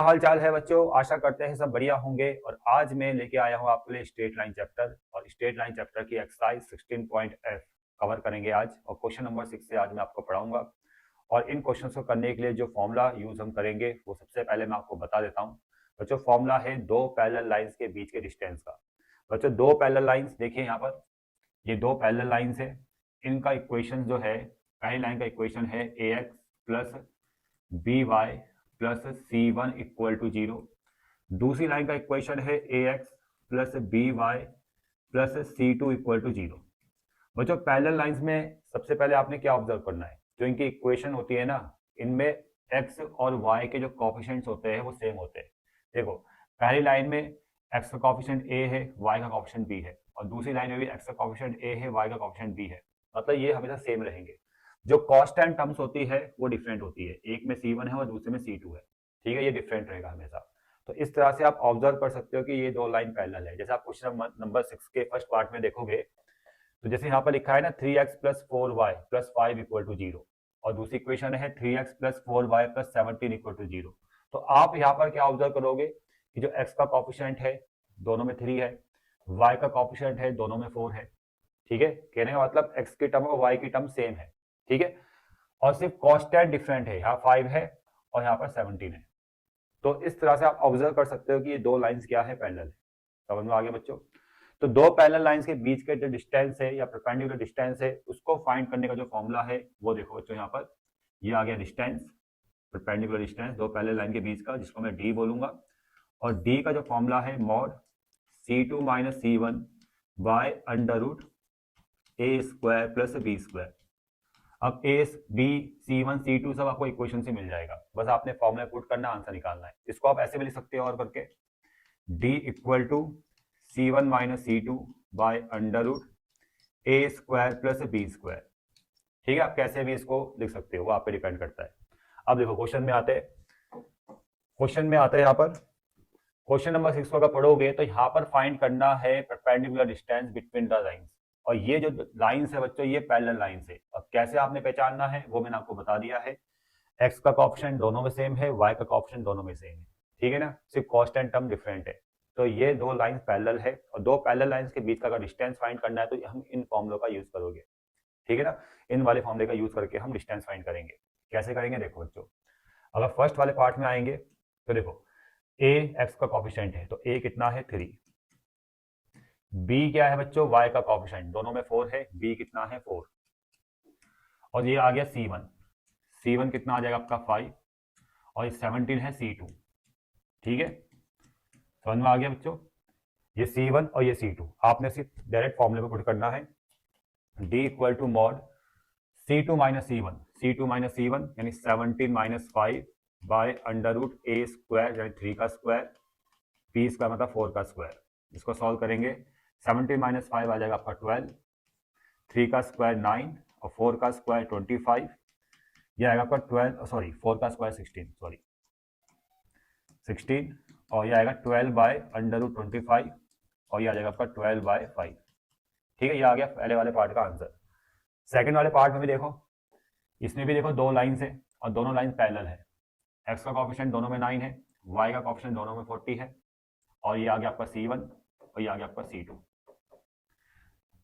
हाल चाल है बच्चों, आशा करते हैं सब बढ़िया होंगे। और आज मैं लेके आया हूँ आपके लिए स्ट्रेट लाइन चैप्टर, और स्ट्रेट लाइन चैप्टर की एक्सरसाइज 16.f कवर करेंगे आज। और क्वेश्चन नंबर 6 से आज मैं आपको पढ़ाऊंगा। और इन क्वेश्चंस को करने के लिए जो फॉर्मूला यूज हम करेंगे वो सबसे पहले मैं आपको बता देता हूँ। बच्चों, फॉर्मूला है दो पैरेलल लाइंस के बीच के डिस्टेंस का। बच्चों, दो पैरेलल लाइंस देखिए यहाँ पर, ये दो पैरेलल लाइंस है। इनका इक्वेशन जो है, पहली लाइन का इक्वेशन है A X plus B Y plus C one equal to zero. दूसरी लाइन का इक्वेशन है A X plus B Y plus C two equal to zero. बच्चों, पैरेलल लाइंस में सबसे पहले आपने क्या ऑब्जर्व करना है, जो इनकी इक्वेशन होती है ना, इनमें एक्स और वाई के जो कॉफिशिएंट्स होते हैं वो सेम होते हैं। देखो, पहली लाइन में एक्स का कॉफिशिएंट ए है, वाई का कॉफिशिएंट बी है, और दूसरी लाइन में भी एक्स का कॉफिशिएंट ए है, वाई का कॉफिशिएंट बी है। मतलब ये हमेशा सेम रहेंगे। जो कांस्टेंट टर्म्स होती है वो डिफरेंट होती है, एक में C1 है और दूसरे में C2 है। ठीक है, ये डिफरेंट रहेगा हमेशा। तो इस तरह से आप ऑब्जर्व कर सकते हो कि ये दो लाइन पैरेलल है। जैसे आप क्वेश्चन नंबर 6 के फर्स्ट पार्ट में देखोगे, तो जैसे यहाँ पर लिखा है ना 3x plus 4y plus 5 equal to zero, और दूसरी इक्वेशन है 3x plus 4y plus 17 equal to zero. तो आप यहाँ पर क्या ऑब्जर्व करोगे कि जो x का कॉफिशिएंट है दोनों में 3 है, y का कॉफिशिएंट है दोनों में 4 है। ठीक है, कहने का मतलब x की टर्म और y की टर्म सेम है। ठीक है, और सिर्फ कांस्टेंट डिफरेंट है, यहाँ 5 है और यहाँ पर 17 है। तो इस तरह से आप ऑब्जर्व कर सकते हो कि ये दो लाइंस क्या है, पैरेलल है। समझ में आ गया बच्चों? तो दो पैरेलल लाइंस के बीच के जो डिस्टेंस है या परपेंडिकुलर डिस्टेंस है, उसको फाइंड करने का जो फॉर्मूला है वो देखो बच्चों, यहाँ पर ये आ गया डिस्टेंस, परपेंडिकुलर डिस्टेंस दो पैरेलल लाइन के बीच का, जिसको मैं डी बोलूंगा। और डी का जो फॉर्मूला है mod C2 minus C1 by under root A square plus B square. अब ए बी C1 C2 सब आपको इक्वेशन से मिल जाएगा, बस आपने फॉर्मूला पुट करना, आंसर निकालना है। इसको आप ऐसे भी लिख सकते हो और करके, D equal to C1 minus C2 by under root A square plus B square. ठीक है, आप कैसे भी इसको लिख सकते हो, वो आप पे डिपेंड करता है। अब देखो क्वेश्चन में आते हैं, यहाँ पर क्वेश्चन नंबर 6 को अगर पढ़ोगे तो यहाँ पर फाइंड करना है perpendicular distance between the lines. और ये जो लाइंस है बच्चों, ये पैरेलल लाइंस है। अब कैसे आपने पहचानना है वो मैंने आपको बता दिया है। एक्स का कॉफिशिएंट दोनों में सेम है, वाई का कॉफिशिएंट दोनों में सेम है। ठीक है ना, सिर्फ कांस्टेंट टर्म डिफरेंट है। तो ये दो लाइंस पैरेलल है, और दो पैरेलल लाइंस के बीच का अगर डिस्टेंस फाइंड करना है तो हम इन फॉर्मूलों का यूज करोगे। ठीक है ना, इन वाले फॉर्मूले का यूज करके हम डिस्टेंस फाइंड करेंगे। कैसे करेंगे देखो बच्चों, अगर फर्स्ट वाले पार्ट में आएंगे तो देखो, ए एक्स का कॉफिशिएंट है तो ए कितना है 3, बी क्या है बच्चों, वाई का कॉफिशिएंट दोनों में 4 है, बी कितना है 4। और ये आ गया C1 कितना आ जाएगा आपका 5, और ये 17 है C2। ठीक है, समझ में आ गया बच्चों? ये C1 और ये C2 आपने सिर्फ डायरेक्ट फॉर्मूले में पुट करना है। D equal to mod C2 minus C1 यानी 17 minus 5 by under root A square यानी 3 का स्क्वायर, पी स्क्वायर मतलब 4 का स्क्वायर। इसको सॉल्व करेंगे, 17 माइनस 5 आ जाएगा आपका 12, 3 का स्क्वायर 9 और 4 का स्क्वायर 25। ये आएगा आपका 4 का स्क्वायर 16 और ये आएगा 12 बाय अंडर रूट 25, और ये आ जाएगा आपका 12 बाय 5। ठीक है, ये आ गया पहले वाले पार्ट का आंसर। सेकंड वाले पार्ट में भी देखो, इसमें भी देखो दो लाइंस है और दोनों लाइन पैरेलल है। एक्स का कॉफिशिएंट दोनों में 9 है, वाई का कॉफिशिएंट दोनों में 40 है, और ये आ गया आपका C1 और ये आ गया आपका C2।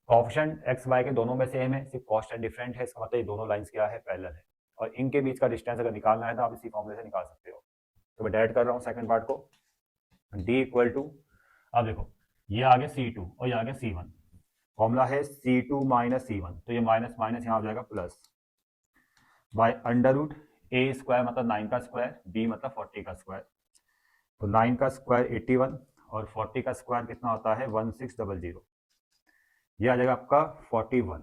कॉफिशिएंट एक्स वाई के दोनों में सेम है, सिर्फ कांस्टेंट डिफरेंट है। इसका मतलब ये दोनों लाइंस क्या है, पैरेलल है। और इनके बीच का डिस्टेंस अगर निकालना है तो आप इसी फॉर्मूले से निकाल सकते हो। तो मैं डायरेक्ट कर रहा हूँ सेकंड पार्ट को, D इक्वल टू, अब देखो ये आ गया C2 और ये आ गया C1। फॉर्मूला है C2 माइनस C1, तो ये माइनस माइनस यहाँ आ जाएगा plus, by under root A square मतलब 9 का स्क्वायर, बी मतलब 40 का स्क्वायर। तो 9 का स्क्वायर 81 और 40 का स्क्वायर कितना होता है 1600। ये आ जाएगा आपका 41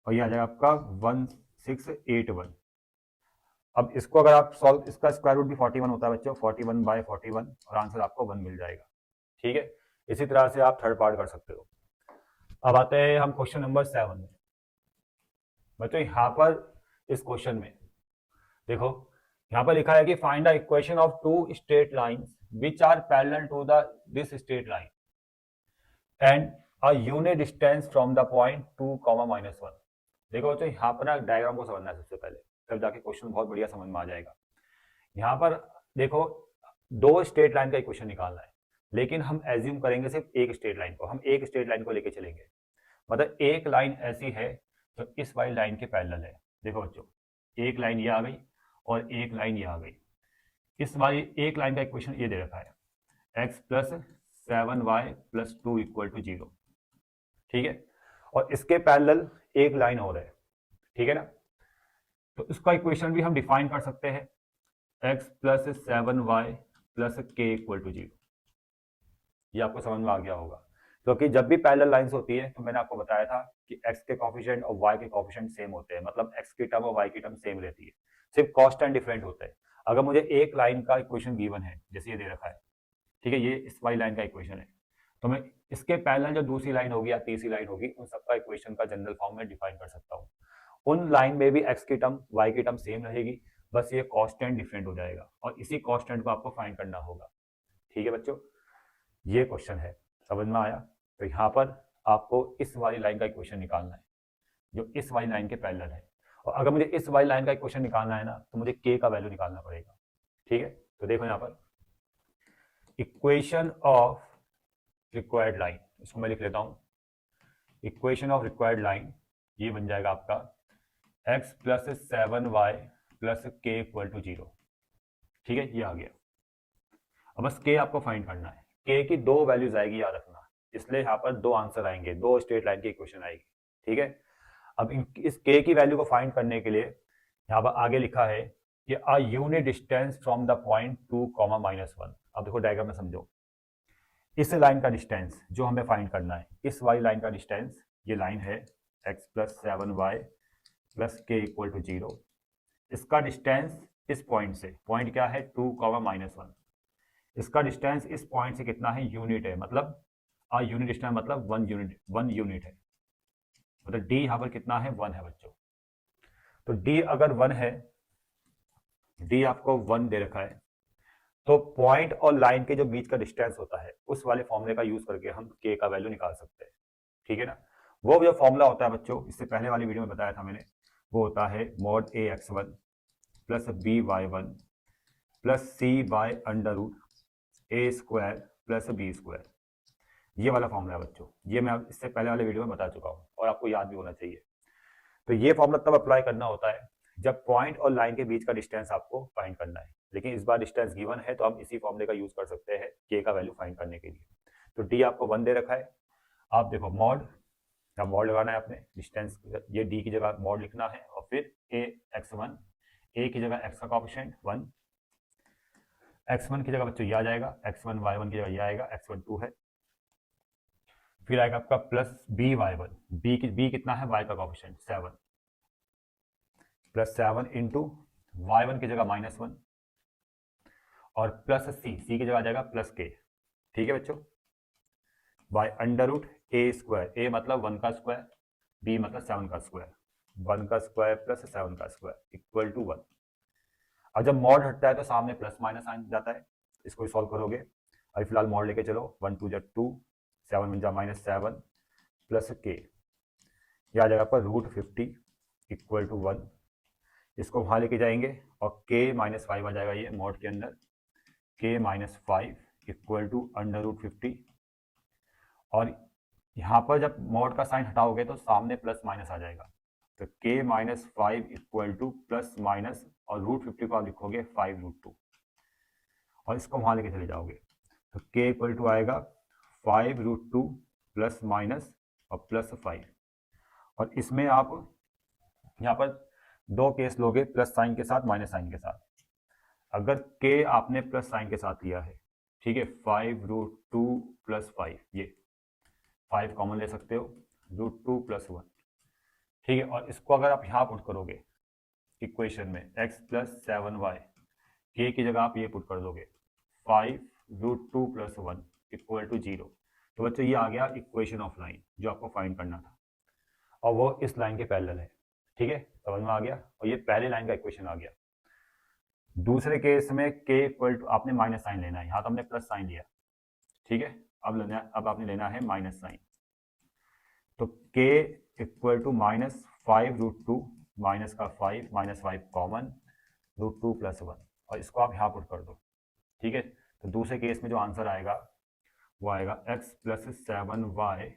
और ये आ जाएगा आपका 1681। अब इसको अगर आप सॉल्व, इसका स्क्वायर रूट भी 41 होता है बच्चों, 41 बाय 41, और आंसर आपको 1 मिल जाएगा। ठीक है, इसी तरह से आप थर्ड पार्ट कर सकते हो। अब आते हैं हम क्वेश्चन नंबर 7 में। बच्चों यहाँ पर इस क्वेश्चन में देखो, यहाँ पर लिखा है कि find the equation of two straight lines which are parallel to the this straight line and a unit distance from the point 2, -1। देखो यहाँ पर ना डायग्राम को समझना है सबसे पहले, तब जाके क्वेश्चन बहुत बढ़िया समझ में आ जाएगा। यहाँ पर देखो, दो स्ट्रेट लाइन का इक्वेशन निकालना है, लेकिन हम एज्यूम करेंगे सिर्फ एक स्ट्रेट लाइन को, हम एक स्ट्रेट लाइन को लेके चलेंगे। मतलब एक लाइन ऐसी है जो इस वाली लाइन के पैरेलल है। देखो बच्चों, एक लाइन ये आ गई और एक लाइन ये आ गई। इस वाली एक लाइन का इक्वेशन ये दे रखा है, x plus 7y plus 2 equal to 0। ठीक है, और इसके पैरेलल एक लाइन और है, ठीक है ना। तो इसका इक्वेशन भी हम डिफाइन कर सकते हैं, x plus 7y plus K equal to 0। ये आपको समझ में आ गया होगा, क्योंकि जब भी पैरेलल लाइंस होती है तो मैंने आपको बताया था कि x के कोफिशिएंट और y के कोफिशिएंट सेम होते हैं, मतलब x की टर्म और y की टर्म सेम रहती है, सिर्फ कॉन्स्टेंट डिफरेंट होता है। अगर मुझे एक लाइन का इक्वेशन गिवन है, जैसे ये दे रखा है, ठीक है, ये इस वाली लाइन का इक्वेशन है, तो मैं इसके पैरेलल जो दूसरी लाइन होगी या तीसरी लाइन होगी, उन सबका इक्वेशन का जनरल फॉर्म में डिफाइन कर सकता हूँ। उन लाइन में भी x की टर्म y की टर्म सेम रहेगी, बस ये कॉन्स्टेंट डिफरेंट हो जाएगा, और इसी कॉन्स्टेंट को आपको फाइंड करना होगा। ठीक है बच्चों, ये क्वेश्चन है, समझ में आया। तो यहाँ पर आपको इस वाली लाइन का इक्वेशन निकालना है जो इस वाली लाइन के पैरेलल है, और अगर मुझे इस वाली लाइन का इक्वेशन निकालना है ना, तो मुझे k का वैल्यू निकालना पड़ेगा। ठीक है, तो देखो यहाँ पर इक्वेशन ऑफ रिक्वायर्ड लाइन, इसको मैं लिख लेता हूँ, इक्वेशन ऑफ रिक्वायर्ड लाइन ये बन जाएगा आपका x plus 7y plus K equal to 0। ठीक है, ये आ गया। अब बस k आपको फाइंड करना है, k की दो वैल्यूज आएगी, याद रखना, इसलिए यहाँ पर दो आंसर आएंगे, दो स्ट्रेट लाइन की इक्वेशन आएगी। ठीक है, अब इस k की वैल्यू को फाइंड करने के लिए यहाँ पर आगे लिखा है कि अ unit distance from the point 2, -1। अब देखो डायग्राम में समझो, इस लाइन का डिस्टेंस जो हमें फाइंड करना है, इस वाली लाइन का डिस्टेंस, ये लाइन है x plus 7y plus K equal to 0। इसका डिस्टेंस इस पॉइंट से, पॉइंट क्या है 2, -1, इसका डिस्टेंस इस पॉइंट से कितना है, यूनिट है, मतलब अ यूनिट डिस्टेंस मतलब 1 यूनिट है, मतलब d यहाँ पर कितना है, 1 है बच्चों। तो d अगर 1 है, d आपको 1 दे रखा है, तो पॉइंट और लाइन के जो बीच का डिस्टेंस होता है, उस वाले फॉर्मूले का यूज करके हम k का वैल्यू निकाल सकते हैं। ठीक है ना, वो जो फॉर्मूला होता है बच्चों, इससे पहले वाली वीडियो में बताया था मैंने, वो होता है mod ax1 plus by1 plus c by under root A square plus B square. ये वाला फॉर्मूला है बच्चों, ये मैं इससे पहले वाले वीडियो में बता चुका हूँ और आपको याद भी होना चाहिए। तो ये फॉर्मूला तब अप्लाई करना होता है जब पॉइंट और लाइन के बीच का डिस्टेंस आपको फाइंड करना है, लेकिन इस बार डिस्टेंस गिवन है तो हम इसी फॉर्मूले का यूज कर सकते हैं के का वैल्यू फाइंड करने के लिए। तो डी आपको 1 दे रखा है, आप देखो मॉड, अब मॉड लगाना है आपने, डिस्टेंस ये डी की जगह मॉड लिखना है, और फिर ए x1, ए की जगह x का कोएफिशिएंट 1, x1 की जगह बच्चों ये आ जाएगा, x1 y1 की जगह ये आएगा, x1 2 है, फिर आएगा आपका प्लस बी y1, बी कितना है, y का कोएफिशिएंट 7, प्लस 7 इंटू y1 की जगह -1, और प्लस सी की जगह आ जाएगा प्लस के। ठीक है बच्चों, by under root A square, A मतलब 1 का स्क्वायर, बी मतलब 7 का स्क्वायर, 1 का स्क्वायर प्लस 7 का स्क्वायर इक्वल टू 1। अब जब मॉड हटता है तो सामने प्लस माइनस आ जाता है, इसको सॉल्व करोगे, अभी फिलहाल मॉड लेके चलो, 1 2 जा 2, 7 1 जा -7 प्लस के, यह आ जाएगा आपका √50 इक्वल टू 1। इसको वहाँ लेके जाएंगे और k -5 आ जाएगा ये मॉड के अंदर, k -5 इक्वल टू √50, और यहाँ पर जब मॉड का साइन हटाओगे तो सामने प्लस माइनस आ जाएगा, तो k -5 equal two plus minus, और √50 को आप लिखोगे 5√2, और इसको वहाँ लेके चले जाओगे, तो k इक्वल टू आएगा 5√2 प्लस माइनस और प्लस 5, और इसमें आप यहाँ पर दो केस लोगे, प्लस साइन के साथ माइनस साइन के साथ। अगर k आपने प्लस साइन के साथ लिया है, ठीक है, 5√2 प्लस 5, ये 5 कॉमन ले सकते हो, √2 प्लस 1। ठीक है, और इसको अगर आप यहाँ पुट करोगे इक्वेशन में, x प्लस 7y, k की जगह आप ये पुट कर दोगे 5√2 प्लस 1 इक्वल टू 0। तो बच्चों ये आ गया इक्वेशन ऑफ लाइन जो आपको फाइंड करना था, और वो इस लाइन के पैरेलल है। ठीक है, समझ में आ गया, और ये पहले लाइन का इक्वेशन आ गया। दूसरे केस में k इक्वल टू, आपने माइनस साइन लेना है, यहाँ तो हमने प्लस साइन लिया, ठीक है, अब आपने लेना है माइनस साइन, तो k इक्वल टू -5√2, माइनस का 5 -5 कॉमन, √2 प्लस 1, और इसको आप यहाँ पुट कर दो, ठीक है। तो दूसरे केस में जो आंसर आएगा वो आएगा x plus 7y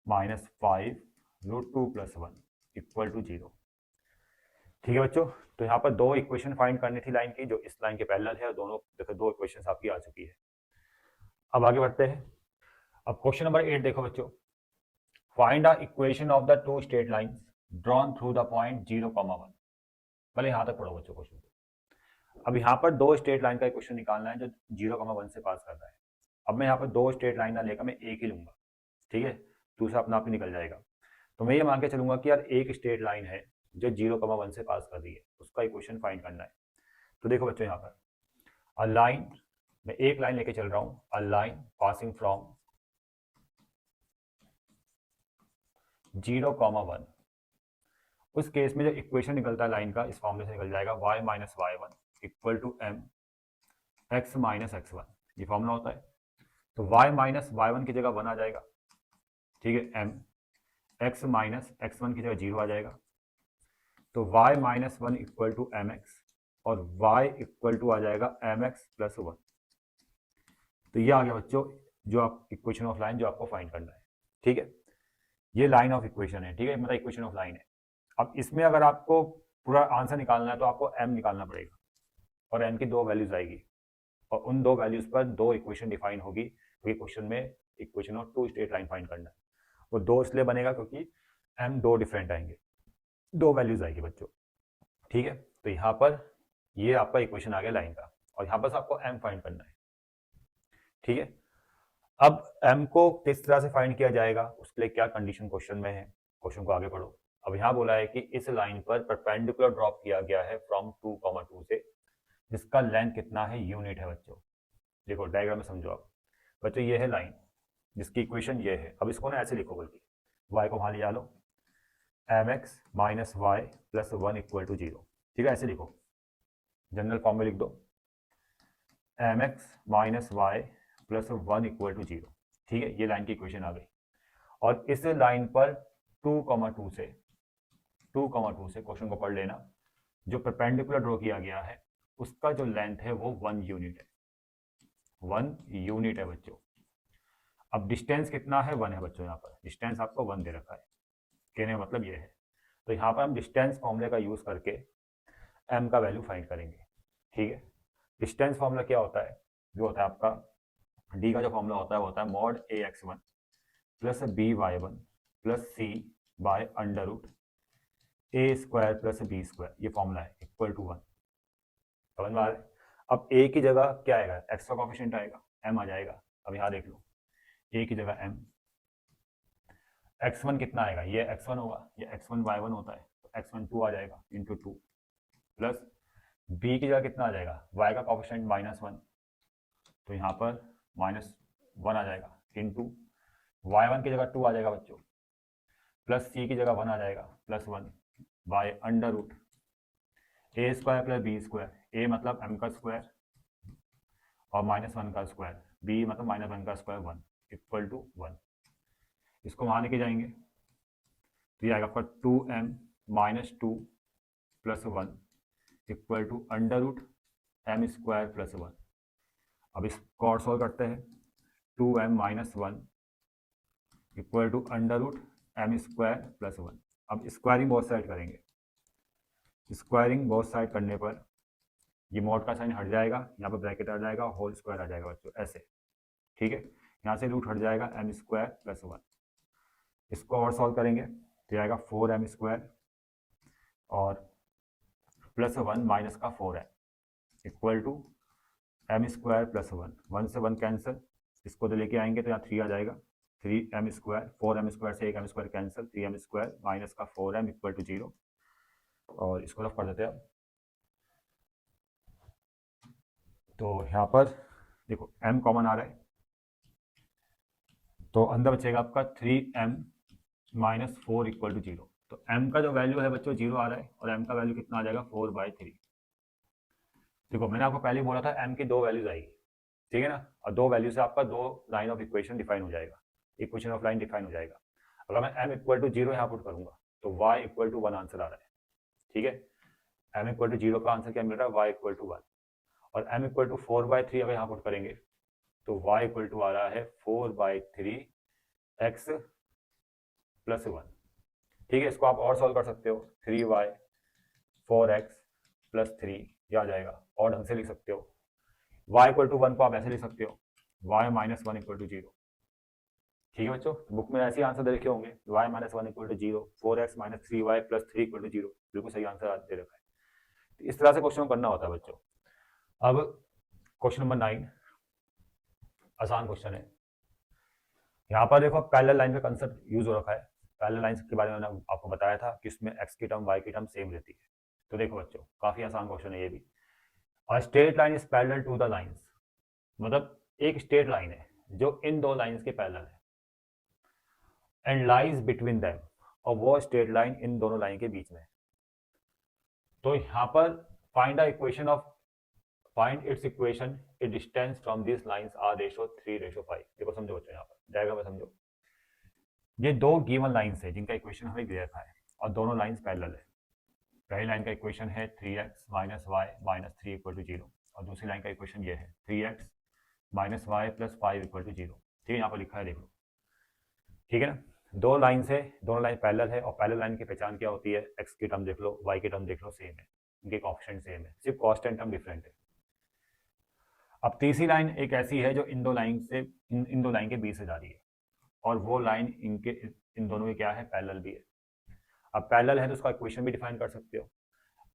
minus 5√2+1 equal to 0। ठीक है बच्चों, तो यहाँ पर दो इक्वेशन फाइंड करनी थी लाइन की जो इस लाइन के पैरेलल है, और दोनों देखो दो इक्वेशन आपकी आ चुकी है। अब आगे बढ़ते हैं। अब क्वेश्चन नंबर 8 देखो बच्चों, find the equation of the two straight lines drawn through the point 0,1। पहले यहाँ तक पढ़ो बच्चों क्वेश्चन को। अब यहाँ पर दो स्ट्रेट लाइन का इक्वेशन निकालना है जो 0,1 से पास करता है। अब मैं यहाँ पर दो स्ट्रेट लाइन ना लेकर मैं एक ही लूंगा, ठीक है, दूसरा अपना आप ही निकल जाएगा। तो मैं ये मान के चलूंगा कि यार एक स्ट्रेट लाइन है जो 0,1 से पास कर रही है, उसका इक्वेशन फाइंड करना है। तो देखो बच्चों यहाँ पर अ लाइन, मैं एक लाइन लेके चल रहा हूँ, अ लाइन पासिंग फ्रॉम 0,1। उस केस में जो इक्वेशन निकलता है लाइन का इस फॉर्मूले से निकल जाएगा y minus y1 equal to m x minus x1, ये फॉर्मूला होता है। तो y माइनस y1 की जगह 1 आ जाएगा, ठीक है, m x माइनस x1 की जगह 0 आ जाएगा। तो y minus 1 equal to M X और y इक्वल टू आ जाएगा एम एक्स प्लस 1। तो ये आ गया बच्चों जो आप इक्वेशन ऑफ लाइन जो आपको फाइंड करना है, ठीक है। ये लाइन ऑफ इक्वेशन है, ठीक है, मतलब इक्वेशन ऑफ लाइन है। अब इसमें अगर आपको पूरा आंसर निकालना है तो आपको m निकालना पड़ेगा और m की दो वैल्यूज आएगी और उन दो वैल्यूज पर दो इक्वेशन डिफाइन होगी, क्योंकि क्वेश्चन में equation of two straight line find करना है। वो दो इसलिए बनेगा क्योंकि m दो डिफरेंट आएंगे, दो वैल्यूज आएगी बच्चों, ठीक है। तो यहाँ पर ये आपका इक्वेशन आ गया लाइन का और यहाँ पर आपको m फाइंड करना है, ठीक है। अब m को किस तरह से फाइंड किया जाएगा, उसके लिए क्या कंडीशन क्वेश्चन में है, क्वेश्चन को आगे पढ़ो। अब यहाँ बोला है कि इस लाइन पर परपेंडिकुलर ड्रॉप किया गया है फ्रॉम 2,2 से, जिसका लेंथ कितना है, यूनिट है बच्चों। देखो डायग्राम में समझो आप बच्चों, ये है लाइन जिसकी इक्वेशन ये है। अब इसको ना ऐसे लिखो, बल्कि y को वहां लिया लो, M X minus Y plus 1 equal to 0, ठीक है, ऐसे लिखो, जनरल फॉर्म में लिख दो, M X minus Y plus 1 equal to 0, ठीक है, ये लाइन की इक्वेशन आ गई। और इस लाइन पर 2,2 से क्वेश्चन को पढ़ लेना, जो परपेंडिकुलर ड्रॉ किया गया है उसका जो लेंथ है वो 1 यूनिट है, 1 यूनिट है बच्चों। अब डिस्टेंस कितना है, 1 है बच्चों, यहाँ पर डिस्टेंस आपको 1 दे रखा है, कहने का मतलब ये है। तो यहाँ पर हम डिस्टेंस फॉर्मूले का यूज करके m का वैल्यू फाइंड करेंगे, ठीक है। डिस्टेंस फॉर्मूला क्या होता है, जो होता है आपका d का जो फॉर्मूला होता है वो होता है mod ax1 plus by1 plus c by under root a square plus b square, ये फॉर्मूला है, इक्वल टू 1। समझ में आ रहा है। अब a की जगह क्या आएगा, x का कोफिशिएंट आएगा, m आ जाएगा। अब यहाँ देख लो, a की जगह m, x1 कितना आएगा, ये x1 होगा, ये x1 y1 होता है, तो x1 2 आ जाएगा इंटू 2 प्लस b की जगह कितना आ जाएगा, y का कोफिशिएंट -1, तो यहाँ पर -1 आ जाएगा इंटू y1 की जगह 2 आ जाएगा बच्चों, प्लस c की जगह 1 आ जाएगा plus 1 by under root a square plus b square, a मतलब m का स्क्वायर और -1 का स्क्वायर, b मतलब -1 का स्क्वायर 1 इक्वल टू 1। इसको वहाँ लेके जाएंगे तो ये आएगा आपका 2m minus 2 plus 1 equal to under root m square plus 1। अब इसको और सॉल्व करते हैं, 2m minus 1 equal to under root m square plus 1। अब स्क्वायरिंग बोथ साइड करेंगे, स्क्वायरिंग बोथ साइड करने पर ये मॉड का साइन हट जाएगा, यहाँ पर ब्रैकेट आ जाएगा, होल स्क्वायर आ जाएगा बच्चों, ऐसे, ठीक है। यहाँ से रूट हट जाएगा m स्क्वायर प्लस 1। इसको और सॉल्व करेंगे तो आएगा 4m स्क्वायर और प्लस 1 माइनस का 4m equal to m square plus 1, 1 से 1 कैंसिल, इसको तो लेके आएंगे तो यहाँ 3 आ जाएगा, 3m स्क्वायर, 4m स्क्वायर से एक m square cancel, 3m square minus का 4m इक्वल टू 0। और इसको रफ कर देते हैं अब। तो यहाँ पर देखो m कॉमन आ रहा है, तो अंदर बचेगा आपका 3m माइनस 4 इक्वल टू 0। तो m का जो वैल्यू है बच्चों 0 आ रहा है और m का वैल्यू कितना आ जाएगा 4/3। देखो मैंने आपको पहले बोला था m की दो वैल्यूज आएगी, ठीक है ना, और दो वैल्यू से आपका दो लाइन ऑफ इक्वेशन डिफाइन हो जाएगा, इक्वेशन ऑफ लाइन डिफाइन हो जाएगा। अगर मैं m इक्वल टू 0 यहाँ पुट करूंगा तो y इक्वल टू 1 आंसर आ रहा है, ठीक है। m इक्वल टू 0 का आंसर क्या मिल रहा है, y इक्वल टू 1। और m इक्वल टू 4/3 अगर यहाँ पुट करेंगे तो y इक्वल टू आ रहा है 4/3 x प्लस 1। ठीक है, इसको आप और सॉल्व कर सकते हो, 3y 4x प्लस 3 ये आ जाएगा, और ढंग से लिख सकते हो। y इक्वल टू 1 को आप ऐसे लिख सकते हो, y माइनस 1 इक्वल टू 0। ठीक है बच्चों, बुक में ऐसे ही आंसर दे रखे होंगे, y minus 1 equal to 0, 4x minus 3y plus 3 equal to 0, बिल्कुल सही आंसर दे रखा है। इस तरह से क्वेश्चन करना होता है बच्चों। अब क्वेश्चन नंबर 9 आसान क्वेश्चन है। यहाँ पर देखो पैरेलल लाइन का कंसेप्ट यूज हो रखा है। पैरेलल लाइन के बारे में मैंने आपको बताया था कि उसमें x की टर्म y की टर्म सेम रहती है। तो देखो बच्चों, काफी आसान क्वेश्चन है ये भी। और straight line is parallel to the lines, मतलब एक स्ट्रेट लाइन है जो इन दो लाइंस के पैरेलल है, एंड लाइज बिटवीन देम, और वो स्ट्रेट लाइन इन दोनों लाइन के बीच में। तो यहाँ पर find the equation of, find its equation, it distance from this lines are ratio 3:5। देखो समझो बच्चों, यहाँ पर डायग्राम में समझो, ये दो गिवन लाइंस है जिनका इक्वेशन हमें दे रखा है और दोनों लाइंस पैरेलल है। पहली लाइन का इक्वेशन है 3x minus Y minus 3 equal to 0, और दूसरी लाइन का इक्वेशन ये है 3x minus Y plus 5 equal to 0। ठीक है, यहाँ पर लिखा है देख लो। ठीक है ना, दो लाइन है, दोनों लाइन पैरेलल है, और पैरेलल लाइन की पहचान क्या होती है, x की टर्म देख लो, y की टर्म देख लो, सेम है, इनके कोएफिशिएंट सेम है, सिर्फ कांस्टेंट टर्म डिफरेंट है। अब तीसरी लाइन एक ऐसी है जो इन दो लाइन से इन दो लाइन के बीच से जा रही है, और वो लाइन इनके इन दोनों की क्या है, पैरेलल भी है। अब पैरेलल है तो उसका इक्वेशन भी डिफाइन कर सकते हो।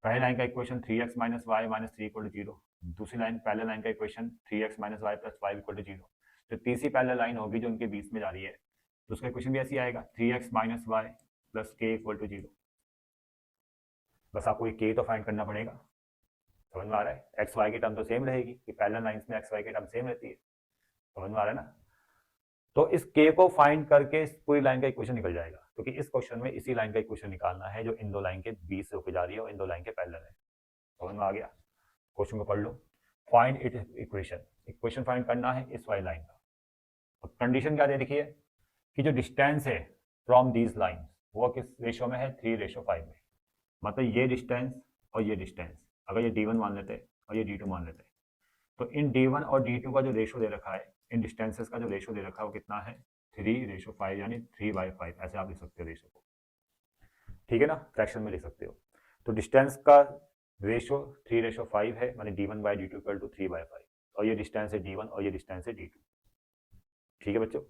पहली लाइन का equation 3x minus Y minus 3 equal to 0, दूसरी लाइन पैरेलल लाइन का equation 3x minus Y plus 5 equal to 0। तो तीसरी पैरेलल लाइन होगी जो उनके बीच में जा रही है, तो उसका इक्वेशन भी ऐसे ही आएगा 3x minus Y plus k equal to 0। बस आपको ये k तो फाइंड करना पड़ेगा। समझ में आ रहा है, एक्स वाई की टर्म तो सेम रहेगी कि पैरेलल लाइंस में एक्स वाई की टर्म सेम रहती है। समझ में आ रहा है ना। तो इस k को फाइंड करके इस पूरी लाइन का इक्वेशन निकल जाएगा, क्योंकि इस क्वेश्चन में इसी लाइन का इक्वेशन निकालना है जो इन दो लाइन के बीच से होकर जा रही है और इन दो लाइन के पैरेलल है। समझ में आ गया, क्वेश्चन को पढ़ लो। Find it equation, equation find करना है इस वाली लाइन का। और कंडीशन क्या दे रखी है कि जो डिस्टेंस है फ्रॉम दीज लाइन वो किस रेशो में है, 3:5 में। मतलब ये डिस्टेंस और ये डिस्टेंस, अगर ये d1 मान लेते हैं और ये d2 मान लेते हैं, तो इन d1 और d2 का जो रेशो दे रखा है, इन डिस्टेंसेस का जो रेशो दे रखा है वो कितना है, 3:5, यानी 3/5, ऐसे आप लिख सकते हो रेशो को। ठीक है ना, फ्रैक्शन में लिख सकते हो। तो डिस्टेंस का रेशो 3:5 है, मानी d1/d2 इक्वल टू 3/5, और ये डिस्टेंस है d1 और ये डिस्टेंस है d2। ठीक है बच्चों,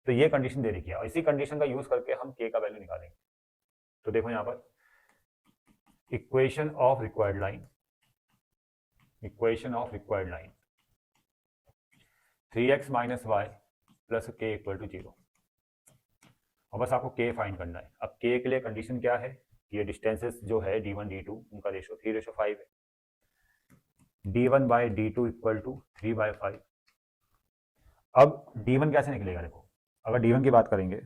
तो ये कंडीशन दे रखी है और इसी कंडीशन का यूज करके हम k का वैल्यू निकालेंगे। तो देखो यहाँ पर equation of required line, equation of required line 3x minus Y plus k equal to 0, और बस आपको k फाइंड करना है। अब k के लिए कंडीशन क्या है, ये डिस्टेंसेस जो है d1 d2 उनका रेशो 3:5 है, d1/d2 इक्वल टू 3/5। अब d1 कैसे निकलेगा, देखो अगर d1 की बात करेंगे,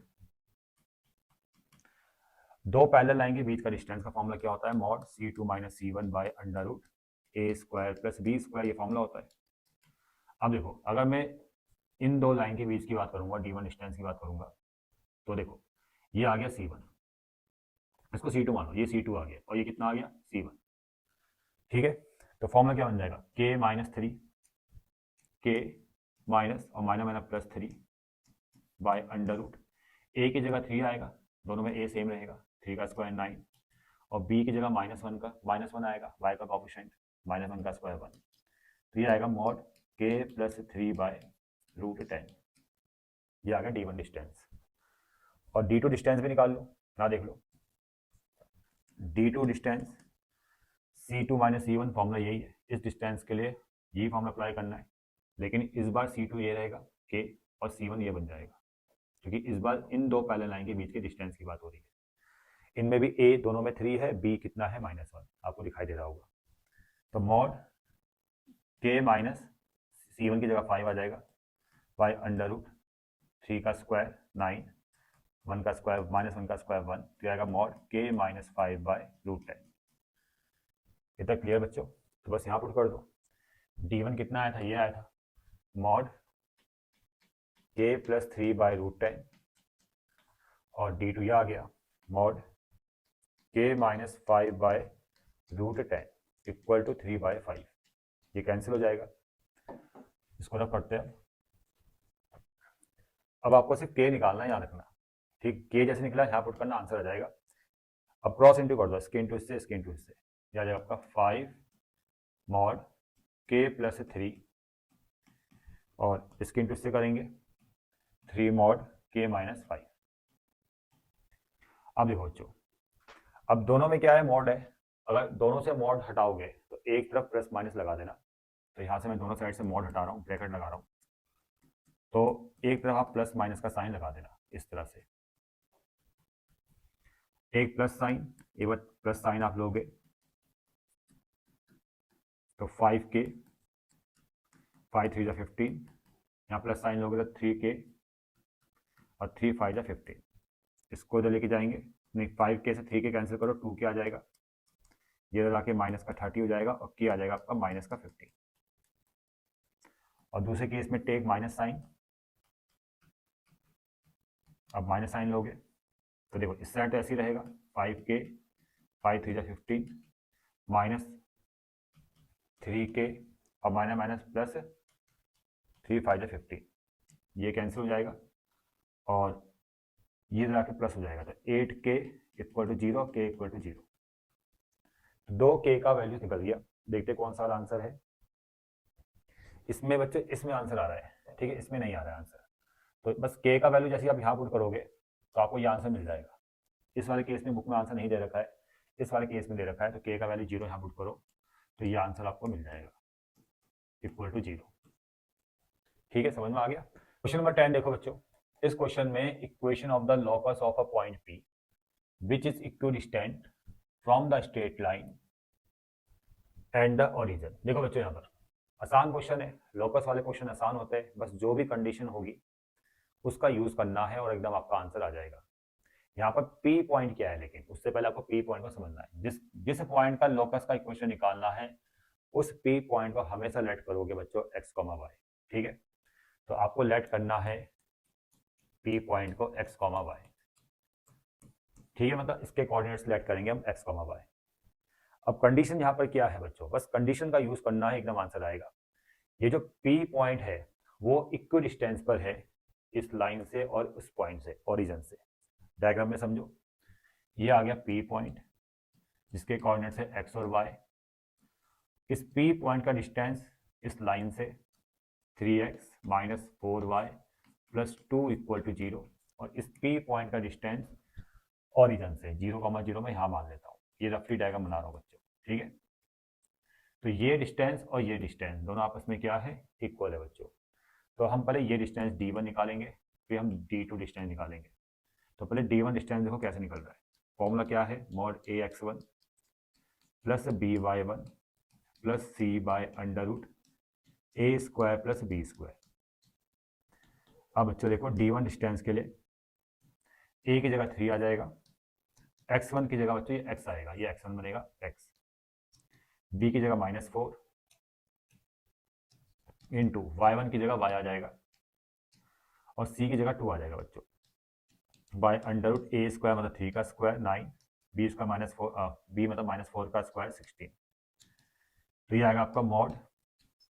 दो पैरेलल लाइन के बीच का डिस्टेंस का फॉर्मूला क्या होता है, mod c2 minus c1 by under root a square plus b square, ये फॉर्मूला होता है। अब देखो अगर मैं इन दो लाइन के बीच की बात करूंगा, d1 डिस्टेंस की बात करूंगा, तो देखो ये आ गया c1, इसको c2 मानो, ये c2 आ गया, और ये कितना आ गया c1। ठीक है, तो फॉर्मूला क्या बन जाएगा, k माइनस 3, k माइनस और minus minus plus 3 by under root, a की जगह 3 आएगा, दोनों में a सेम रहेगा, 3 का स्क्वायर 9, और b की जगह -1 आएगा, y का कोएफिशिएंट -1 का स्क्वायर 1, तो ये आएगा मॉड k प्लस 3/√10। ये आ गया d1 डिस्टेंस। और d2 डिस्टेंस भी निकाल लो ना, देख लो d2 distance c2 minus c1, formula यही है, इस डिस्टेंस के लिए यही फॉर्मूला अप्लाई करना है, लेकिन इस बार c2 ये रहेगा k और c1 ये बन जाएगा, क्योंकि इस बार इन दो पैरेलल लाइन के बीच के डिस्टेंस की बात हो रही है। इनमें भी a दोनों में 3 है, b कितना है -1, आपको दिखाई दे रहा होगा। तो मॉड k माइनस c1 की जगह 5 आ जाएगा, बाय अंडर रूट 3 का स्क्वायर 9, 1 का स्क्वायर -1 का स्क्वायर 1, तो आएगा मॉड k माइनस 5/√10। इतना क्लियर बच्चों, तो बस यहाँ पुट कर दो, d1 कितना आया था, ये आया था मॉड k प्लस 3/√10, और d2 ये आ गया mod k minus 5/√10 equal to 3/5। ये कैंसिल हो जाएगा, इसको रफ करते हैं। अब आपको सिर्फ के निकालना है, याद रखना, ठीक। के जैसे निकला यहाँ पुट करना, आंसर आ जाएगा। अब क्रॉस इंटू कर दो, इसके इंटू इससे, इसके इंटू इससे, ये आ जाएगा आपका 5 मॉड के प्लस 3, और इसके इंटू इससे करेंगे 3 मॉड के माइनस 5। अब देखो बच्चों, अब दोनों में क्या है, मॉड है। अगर दोनों से मॉड हटाओगे तो एक तरफ प्लस माइनस लगा देना। तो यहाँ से मैं दोनों साइड से मॉड हटा रहा हूँ, ब्रैकेट लगा रहा हूँ, तो एक तरफ आप प्लस माइनस का साइन लगा देना इस तरह से, एक प्लस साइन, एक बार प्लस साइन आप लोगे तो 5k, 5 3 जा 15, यहाँ प्लस साइन लोगे तो 3k, और 3 5 जा 15, इसको इधर लेके जाएंगे, नहीं 5k से 3k कैंसिल करो, 2k आ जाएगा, ये लाके माइनस का 30 हो जाएगा, और k आ जाएगा आपका माइनस का 15। और दूसरे केस में टेक माइनस साइन, अब माइनस साइन लोगे तो देखो इस साइड तो ऐसे ही रहेगा, 5k, 5 3 जा 15 माइनस 3k, और माइनस माइनस प्लस 3 5 जा 15, ये कैंसिल हो जाएगा, और ये इधर आके प्लस हो जाएगा, तो 8k equal to 0, k equal to 0। 2k का वैल्यू निकल गया। देखते कौन सा आंसर है इसमें बच्चे, इसमें आंसर आ रहा है, ठीक है, इसमें नहीं आ रहा है आंसर। तो बस k का वैल्यू जैसे आप यहाँ पुट करोगे तो आपको ये आंसर मिल जाएगा। इस वाले केस में बुक में आंसर नहीं दे रखा है, इस वाले केस में दे रखा है, तो k का वैल्यू 0 यहाँ पुट करो तो ये आंसर आपको मिल जाएगा, इक्वल टू 0। ठीक है, समझ में आ गया। क्वेश्चन नंबर 10 देखो बच्चों, इस क्वेश्चन में equation of the locus of a point P which is equidistant from the straight line and the origin. देखो बच्चों, यहाँ पर आसान क्वेश्चन है, लोकस वाले क्वेश्चन आसान होते हैं, बस जो भी कंडीशन होगी उसका यूज करना है और एकदम आपका आंसर आ जाएगा। यहाँ पर P पॉइंट क्या है, लेकिन उससे पहले आपको P पॉइंट को समझना है। जिस जिस पॉइंट का लोकस का इक्वेशन निकालना है उस P पॉइंट को हमेशा लेट करोगे बच्चों x, y, ठीक है। तो आपको लेट करना है P पॉइंट को x, y, ठीक है, मतलब इसके कोऑर्डिनेट्स लेट करेंगे हम x, y। अब कंडीशन यहाँ पर क्या है बच्चों, बस कंडीशन का यूज करना है, एकदम आंसर आएगा। ये जो P पॉइंट है वो इक्वल डिस्टेंस पर है इस लाइन से और उस पॉइंट से, ओरिजिन से। डायग्राम में समझो, ये आ गया P पॉइंट जिसके कोऑर्डिनेट्स है x और y। इस P पॉइंट का डिस्टेंस इस लाइन से 3x minus 4y plus 2 equal to 0, और इस P पॉइंट का डिस्टेंस ओरिजिन से 0,0 में यहाँ मान लेता हूँ, ये रफली डायग्राम बना रहा हूँ बच्चों, ठीक है। तो ये डिस्टेंस और ये डिस्टेंस दोनों आपस में क्या है, इक्वल है बच्चों। तो हम पहले ये डिस्टेंस D1 निकालेंगे, फिर हम D2 डिस्टेंस निकालेंगे। तो पहले D1 डिस्टेंस देखो कैसे निकल रहा है, फॉर्मूला क्या है, mod AX1 plus BY1 plus C by under root A square plus B square. अब बच्चों देखो D1 डिस्टेंस के लिए A की जगह 3 आ जाएगा, x1 की जगह बच्चों ये x आएगा, ये x1 बनेगा x, b की जगह -4 इंटू y1 की जगह y आ जाएगा, और c की जगह 2 आ जाएगा बच्चों, by under root A square मतलब 3 का स्क्वायर 9, b स्क्वायर -4 b मतलब -4 का स्क्वायर 16। तो ये आएगा आपका मॉड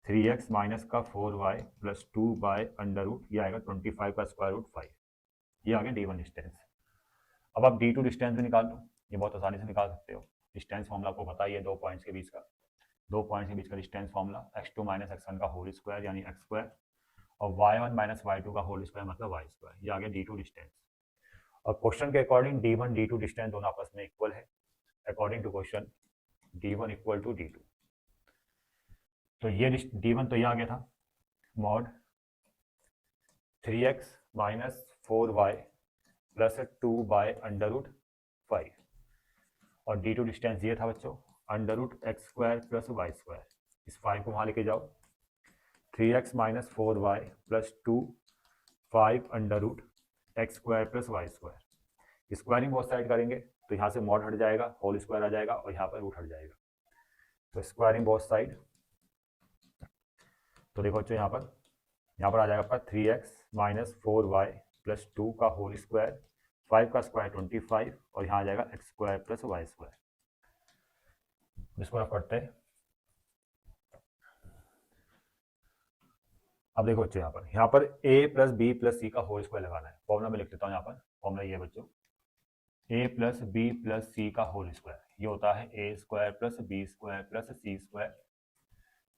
3x माइनस का 4y plus 2 by under root, ये आएगा 25 का स्क्वायर रूट 5। ये आ गया D1 डिस्टेंस। अब आप D2 डिस्टेंस भी निकाल लो, ये बहुत आसानी से निकाल सकते हो। डिस्टेंस फॉर्मूला आपको पता ही है, दो पॉइंट्स के बीच का distance formula x2 minus x1 का होल स्क्वायर यानी x स्क्वायर, और y1 माइनस y2 का होल स्क्वायर मतलब y स्क्वायर। ये आ गया D2 डिस्टेंस। और क्वेश्चन के अकॉर्डिंग D1 D2 डिस्टेंस दोनों आपस में इक्वल है, according to question D1 equal to D2। तो ये D1 तो ये आ गया था mod 3x minus 4y plus 2 by under root 5, और D2 डिस्टेंस ये था बच्चों under root X square plus Y square. इस 5 को वहाँ लेके जाओ, 3x minus 4y plus 2 5 under root X square plus Y square. Squaring बहुत साइड करेंगे तो यहाँ से मॉड हट जाएगा, होल स्क्वायर आ जाएगा, और यहाँ पर रूट हट जाएगा। तो स्क्वायरिंग बहुत साइड, तो देखो बच्चों यहाँ पर आ जाएगा आपका 3x माइनस 4y प्लस 2 का होल स्क्वायर, 5 का स्क्वायर 25, और यहाँ आ जाएगा X square plus Y square. इसको आप पढ़ते हैं, अब देखो बच्चों, यहाँ पर a plus B plus C का होल स्क्वायर लगाना है। फॉर्मूला में लिख देता हूँ। यहाँ पर फॉर्मूला ये है बच्चों, a plus B plus C का होल स्क्वायर, ये होता है a square plus B square plus C square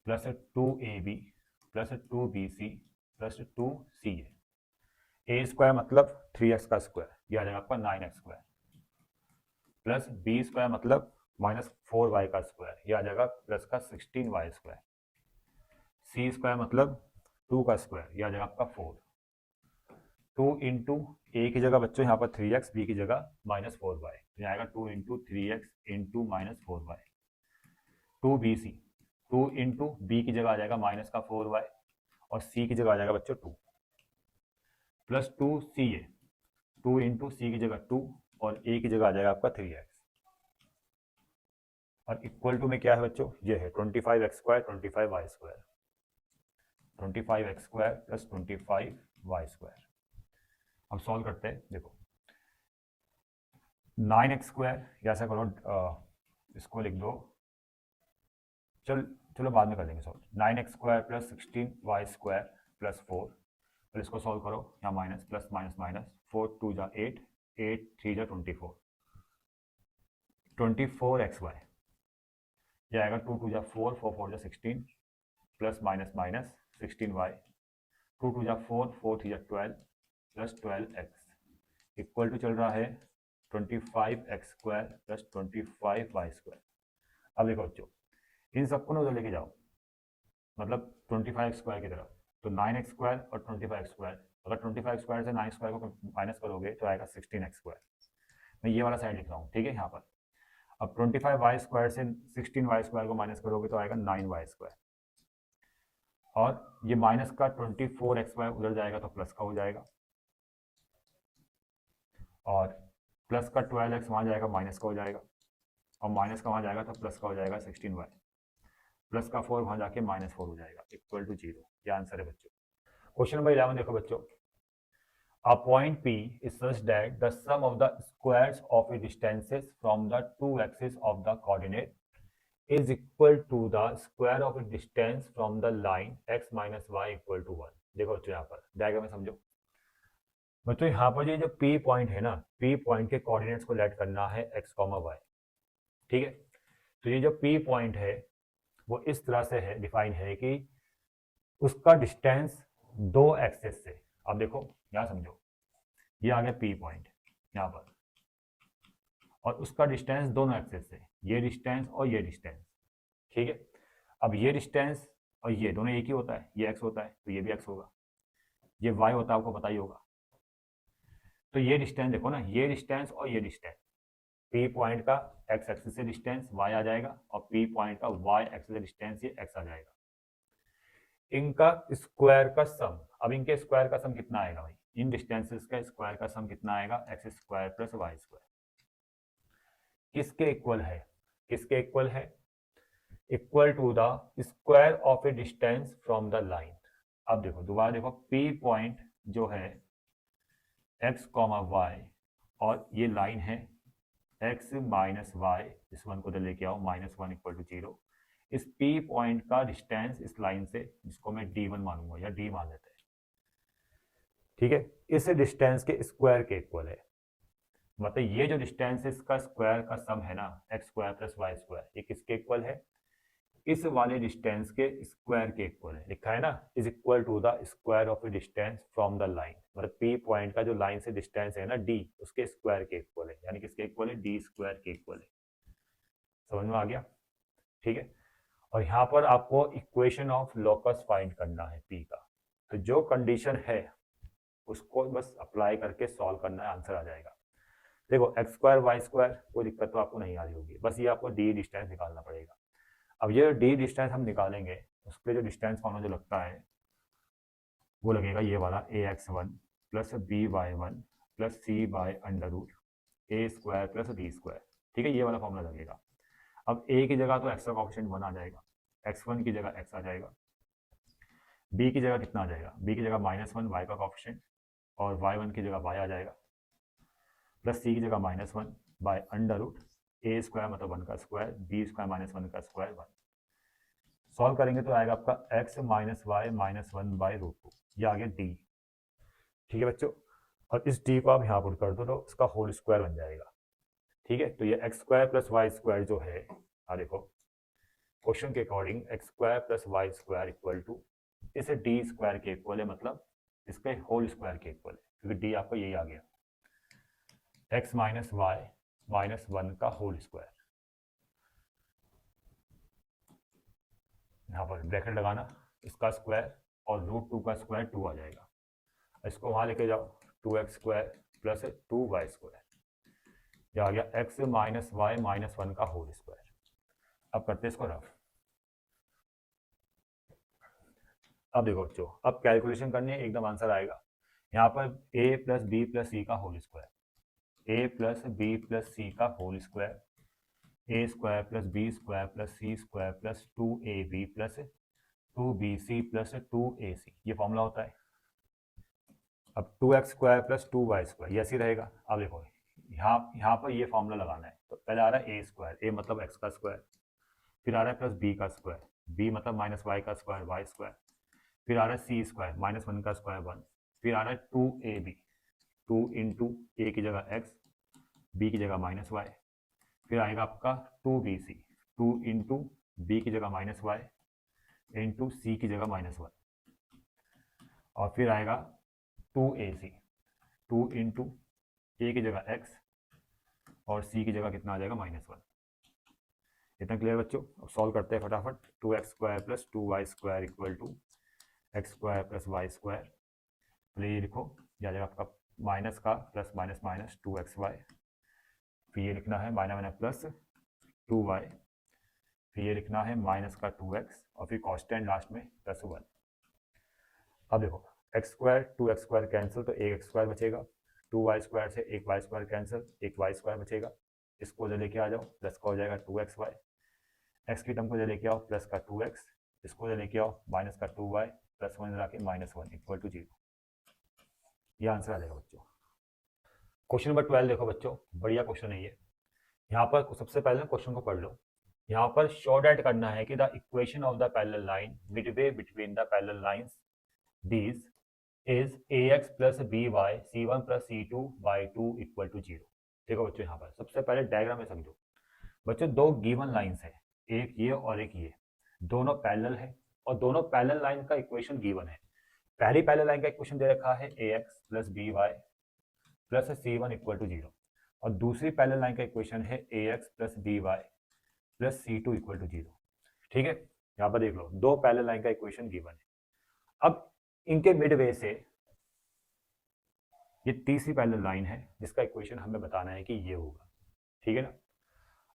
plus 2ab plus 2bc plus 2ca। a square मतलब 3x का स्क्वायर, यह आ जाएगा आपका 9x square, plus B square मतलब माइनस 4y का स्क्वायर, यह आ जाएगा प्लस का 16y स्क्वायर। सी स्क्वायर मतलब 2 का स्क्वायर, यह आ जाएगा आपका 4। 2 इंटू ए की जगह बच्चों यहाँ पर 3x, बी की जगह माइनस 4y, तो यहाँ आएगा 2 into 3x into minus 4y। 2bc, 2 इंटू बी की जगह आ जाएगा माइनस का 4y और सी की जगह आ जाएगा बच्चों 2, प्लस 2ca, 2 इंटू सी की जगह 2 और ए की जगह आ जाएगा आपका 3x, और इक्वल टू में क्या है बच्चों, ये है 25x square 25y square, 25x square plus 25y square. अब सॉल्व करते हैं। देखो 9x स्क्वायर, या ऐसा करो इसको लिख दो, चलो बाद में कर लेंगे solve. 9x square plus 16y square plus 4, फिर इसको सॉल्व करो, यहाँ माइनस प्लस माइनस माइनस, 4 2 जा 8, 8 3 जा 24, 24xy, यह आएगा 2 2 जा 4, 4 4 जा 16 प्लस माइनस माइनस 16y, 2 2 जा 4, 4 3 जा 12 प्लस 12x इक्वल टू चल रहा है 25x square plus 25y square. अब देखो बच्चों, इन सबको ना उधर लेके जाओ, मतलब 25x स्क्वायर की तरफ, तो 9x स्क्वायर और 25x स्क्वायर, अगर 25x स्क्वायर से 9 स्क्वायर को माइनस करोगे तो आएगा 16x स्क्वायर। मैं ये वाला साइड लिख रहा हूँ, ठीक है। यहाँ पर अब 25y स्क्वायर से 16y स्क्वायर को माइनस करोगे तो आएगा 9y स्क्वायर, और ये माइनस का 24xy उधर जाएगा तो प्लस का हो जाएगा, और प्लस का 12x वहाँ जाएगा माइनस का हो जाएगा, और माइनस का वहाँ जाएगा तो प्लस का हो जाएगा 16y, प्लस का 4 वहाँ जाके माइनस 4 हो जाएगा इक्वल टू 0। ये आंसर है बच्चों। क्वेश्चन नंबर 11 देखो बच्चों, a point P is such that the sum of the squares of its distances from the two axes of the coordinate is equal to the square of its distance from the line x minus y equal to 1। देखो बच्चों, यहाँ पर diagram में समझो बच्चों, यहाँ पर ये जो P पॉइंट है ना, P पॉइंट के कोऑर्डिनेट्स को लेट करना है x, y, ठीक है। तो ये जो P पॉइंट है वो इस तरह से है, डिफाइन है कि उसका डिस्टेंस दो एक्सेस से, अब देखो यहाँ समझो, ये आ गया P पॉइंट यहाँ पर, और उसका डिस्टेंस दोनों एक्सेस से, ये डिस्टेंस और ये डिस्टेंस, ठीक है। अब ये डिस्टेंस और ये दोनों एक ही होता है, ये x होता है तो ये भी x होगा, ये y होता है, आपको पता ही होगा। तो ये डिस्टेंस देखो ना, ये डिस्टेंस और ये डिस्टेंस, P पॉइंट का x एक्सिस से डिस्टेंस y आ जाएगा, और P पॉइंट का y एक्सिस से डिस्टेंस ये x आ जाएगा। इनका स्क्वायर का सम, अब इनके स्क्वायर का सम कितना आएगा भाई, इन डिस्टेंसेस का स्क्वायर का सम कितना आएगा, X square plus Y square. किसके इक्वल है, किसके इक्वल है, equal to the square of a distance from the line. अब देखो दोबारा देखो, P पॉइंट जो है x, y, और ये लाइन है x माइनस वाई, इस वन को लेके आओ, -1 इक्वल टू 0। इस P पॉइंट का डिस्टेंस इस लाइन से, जिसको मैं D1 मानूंगा या D मान लेते हैं, ठीक है, इस डिस्टेंस के स्क्वायर के इक्वल है। मतलब ये जो डिस्टेंस है इसका स्क्वायर का सम है ना, X square plus Y square, ये किसके इक्वल है, इस वाले डिस्टेंस के स्क्वायर के इक्वल है। लिखा है ना, is equal to the square of a distance from the line, मतलब P पॉइंट का जो लाइन से डिस्टेंस है ना D, उसके स्क्वायर के इक्वल है, यानी किसके इक्वल है, D स्क्वायर के इक्वल है। समझ में आ गया, ठीक है। और यहाँ पर आपको इक्वेशन ऑफ लोकस फाइंड करना है P का, तो जो कंडीशन है उसको बस अप्लाई करके सॉल्व करना है, आंसर आ जाएगा। देखो एक्स स्क्वायर वाई स्क्वायर कोई दिक्कत तो आपको नहीं आ रही होगी, बस ये आपको डी डिस्टेंस निकालना पड़ेगा। अब ये डी डिस्टेंस हम निकालेंगे, उसके जो डिस्टेंस फॉर्मूला जो लगता है वो लगेगा ये वाला, ax1 plus by1 plus c by under root A square plus B square, ठीक है, ये वाला फॉर्मूला लगेगा। अब a की जगह तो x का कोएफिशिएंट 1 आ जाएगा, x1 की जगह x आ जाएगा, b की जगह कितना आ जाएगा, b की जगह -1 y का कोएफिशिएंट, और y1 की जगह y आ जाएगा, प्लस c की जगह -1 by under root A square मतलब 1 का स्क्वायर, बी स्क्वायर -1 का स्क्वायर 1। सॉल्व करेंगे तो आएगा आपका x माइनस वाई माइनस 1/√2, ये आ गया d। ठीक है बच्चों, और इस d को आप यहाँ पुट कर दो तो इसका होल स्क्वायर बन जाएगा। ठीक है, तो ये X square plus Y square जो है, देखो क्वेश्चन के according X square plus Y square equal to इसे डी स्क्वायर के इक्वल है, मतलब इसके होल स्क्वायर के इक्वल है, क्योंकि डी आपको यही आ गया, एक्स माइनस वाई माइनस 1 का होल स्क्वायर। यहाँ पर ब्रैकेट लगाना, इसका स्क्वायर और √2 का स्क्वायर 2 आ जाएगा। इसको वहाँ लेके जाओ, 2x square plus 2y square, यह आ गया x माइनस वाई माइनस 1 का होल स्क्वायर। अब करते हैं इसको रफ। अब देखो बच्चों, अब कैलकुलेशन करनी है, एकदम आंसर आएगा। यहाँ पर a plus B plus C का whole square, a plus B plus C का whole square, A square plus B square plus C square plus 2ab plus 2bc plus 2ac, ये फॉर्मूला होता है। अब 2x square plus 2y square, ये ऐसे ही रहेगा। अब देखो यहाँ पर ये फॉर्मूला लगाना है, तो पहले आ रहा है a स्क्वायर, a मतलब x का स्क्वायर, फिर आ रहा है प्लस b का स्क्वायर, b मतलब माइनस y का स्क्वायर, y स्क्वायर, फिर आ रहा है c स्क्वायर माइनस 1 का स्क्वायर 1, फिर आ रहा है 2ab, 2 इंटू ए की जगह x, b की जगह माइनस y, फिर आएगा आपका 2bc, 2 इंटू बी की जगह माइनस y इंटू सी की जगह माइनस 1, और फिर आएगा 2ac, 2 इंटू ए की जगह x और सी की जगह कितना आ जाएगा माइनस 1। इतना क्लियर बच्चों? अब सॉल्व करते हैं फटाफट। 2x square plus 2y square equal to X square plus Y square, पहले ये लिखो, या जाएगा आपका माइनस का प्लस माइनस माइनस 2xy, फिर ये लिखना है माइनस माइनस प्लस 2y, फिर ये लिखना है माइनस का 2x और फिर कांस्टेंट लास्ट में प्लस 1। अब देखो x square 2x square cancel, तो एक एक्स स्क्वायर बचेगा, 2y स्क्वायर से एक y स्क्वायर कैंसिल, एक y स्क्वायर बचेगा, इसको उधर लेके आ जाओ, प्लस का हो जाएगा 2xy, एक्स की टर्म को उधर लेके आओ प्लस का 2x, इसको उधर लेके आओ माइनस का 2y प्लस 1 ला के माइनस 1 इक्वल टू 0। ये आंसर आ जाएगा बच्चों। क्वेश्चन नंबर 12 देखो बच्चों, बढ़िया क्वेश्चन है ये। यहाँ पर सबसे पहले क्वेश्चन को पढ़ लो। यहाँ पर शो डैट करना है कि the equation of the parallel line Midway between the parallel lines these is ax plus by c1 plus c2 by 2 equal to 0। देखो बच्चों, यहाँ पर सबसे पहले डायग्राम में समझो बच्चों, दो गिवन लाइंस है, एक ये और एक ये, दोनों पैरेलल है और दोनों पैरेलल लाइन का इक्वेशन गिवन है। पहली पैरेलल लाइन का इक्वेशन दे रखा है ax plus by plus c1 equal to 0 और दूसरी पैरेलल लाइन का इक्वेशन है ax plus by plus c2 equal to 0। ठीक है, यहाँ पर देख लो, दो पैरेलल लाइन का इक्वेशन गिवन है। अब इनके मिडवे से ये तीसरी पैरेलल लाइन है जिसका इक्वेशन हमें बताना है कि ये होगा। ठीक है ना?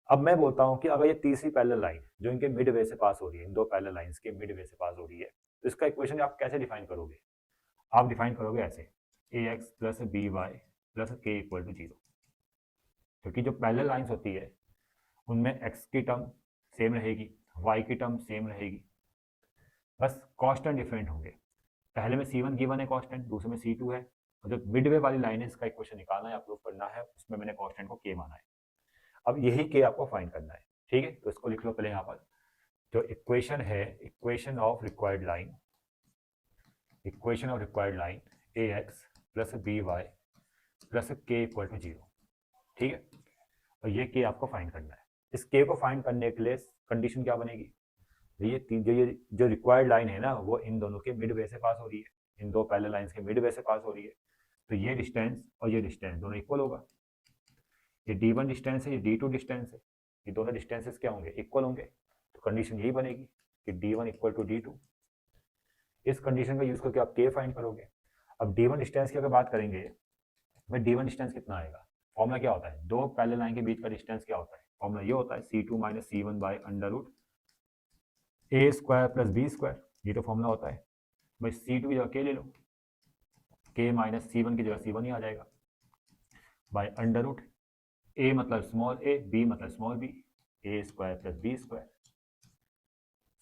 अब मैं बोलता हूं कि अगर ये तीसरी पैरेलल लाइन जो इनके मिडवे से पास हो रही है, इन दो पैरेलल लाइंस के मिडवे से पास हो रही है, तो इसका इक्वेशन आप कैसे डिफाइन करोगे? आप डिफाइन करोगे ऐसे, ax plus B Y plus K equal to 0, क्योंकि जो पैरेलल लाइंस होती है उनमें x की टर्म सेम रहेगी, y की टर्म सेम रहेगी, बस कांस्टेंट डिफरेंट होंगे। पहले में c1 गिवन है कांस्टेंट, दूसरे में c2 है, और जो मिडवे वाली लाइन है इसका इक्वेशन निकालना है, प्रूव करना है, उसमें मैंने कांस्टेंट को k माना है। अब यही k आपको फाइंड करना है। ठीक है, तो इसको लिख लो पहले यहाँ पर, जो इक्वेशन है, equation of required line, equation of required line ax plus B Y plus K equal to 0। ठीक है, और ये k आपको फाइंड करना है। इस k को फाइंड करने के लिए कंडीशन क्या बनेगी? ये जो रिक्वायर्ड लाइन है ना, वो इन दोनों के मिडवे से पास हो रही है, इन दो पैरेलल लाइंस के मिडवे से पास हो रही है, तो ये डिस्टेंस और ये डिस्टेंस दोनों इक्वल होगा। ये d1 डिस्टेंस है, ये d2 डिस्टेंस है, ये दोनों डिस्टेंसेस क्या होंगे? इक्वल होंगे। तो कंडीशन यही बनेगी कि d1 इक्वल टू d2। इस कंडीशन का यूज करके आप k फाइंड करोगे। अब d1 डिस्टेंस की अगर बात करेंगे, भाई d1 डिस्टेंस कितना आएगा? फॉर्मूला क्या होता है? दो पैरेलल लाइन के बीच का डिस्टेंस क्या होता है? फॉर्मूला ये होता है c2 minus c1 by under root A square plus B square, ये तो फॉर्मूला होता है। भाई c2 की जगह k ले लो, k माइनस c1 की जगह c1 ही आ जाएगा, बाय अंडर रूट ए मतलब स्मॉल a, b मतलब स्मॉल b, ए स्क्वायर प्लस बी स्क्वायर।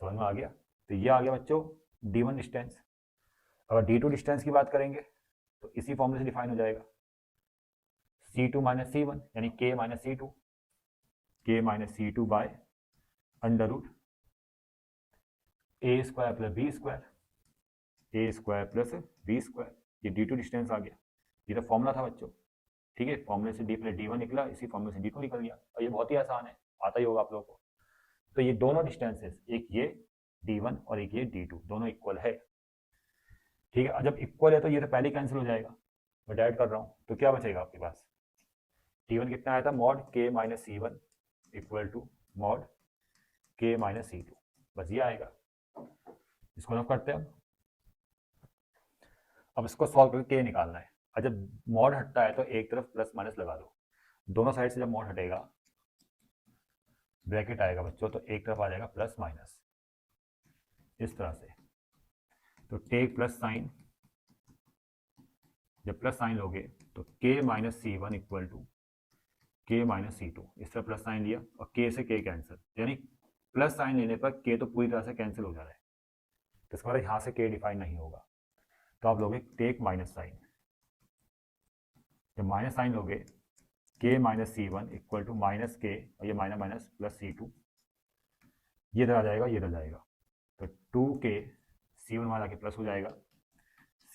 समझ में आ गया? तो ये आ गया बच्चों d1 डिस्टेंस। अगर d2 डिस्टेंस की बात करेंगे तो इसी फॉर्मूले से डिफाइन हो जाएगा, c2 माइनस c1 यानी k minus c2, k minus c2 by under root A square plus B square, A square plus B square, ये d2 डिस्टेंस आ गया। ये तो फॉर्मूला था बच्चों, ठीक है। फॉर्मूले से d प्लस d1 निकला, इसी फॉर्मूले से d2 निकल गया, और ये बहुत ही आसान है, आता ही होगा आप लोगों को। तो ये दोनों डिस्टेंसेस, एक ये d1 और एक ये d2, दोनों इक्वल है, ठीक है। जब इक्वल है तो ये तो पहले कैंसिल हो जाएगा, मैं डायरेक्ट कर रहा हूँ, तो क्या बचेगा आपके पास, t1 कितना आया था, mod k minus c1 equal to mod k minus c2, बस ये आएगा। इसको हम करते हैं, अब इसको सॉल्व करके k निकालना है। और जब मॉड हटता है तो एक तरफ प्लस माइनस लगा दो, दोनों साइड से जब मॉड हटेगा ब्रैकेट आएगा बच्चों, तो एक तरफ आ जाएगा प्लस माइनस, इस तरह से। तो टेक प्लस साइन, जब प्लस साइन लोगे तो k माइनस सी1 इक्वल टू k माइनस सी2, इस तरह प्लस साइन लिया और k से k कैंसिल, यानी प्लस साइन लेने पर k तो पूरी तरह से कैंसिल हो जा रहा है, तो इसका मतलब यहाँ से k डिफाइन नहीं होगा, तो आप लोगे टेक माइनस साइन, जब माइनस साइन लोगे k माइनस सी1 इक्वल टू माइनस के, और ये माइनस माइनस प्लस सी2, ये इधर आ जाएगा, ये इधर जाएगा, तो 2k सी1 वाला के प्लस हो जाएगा,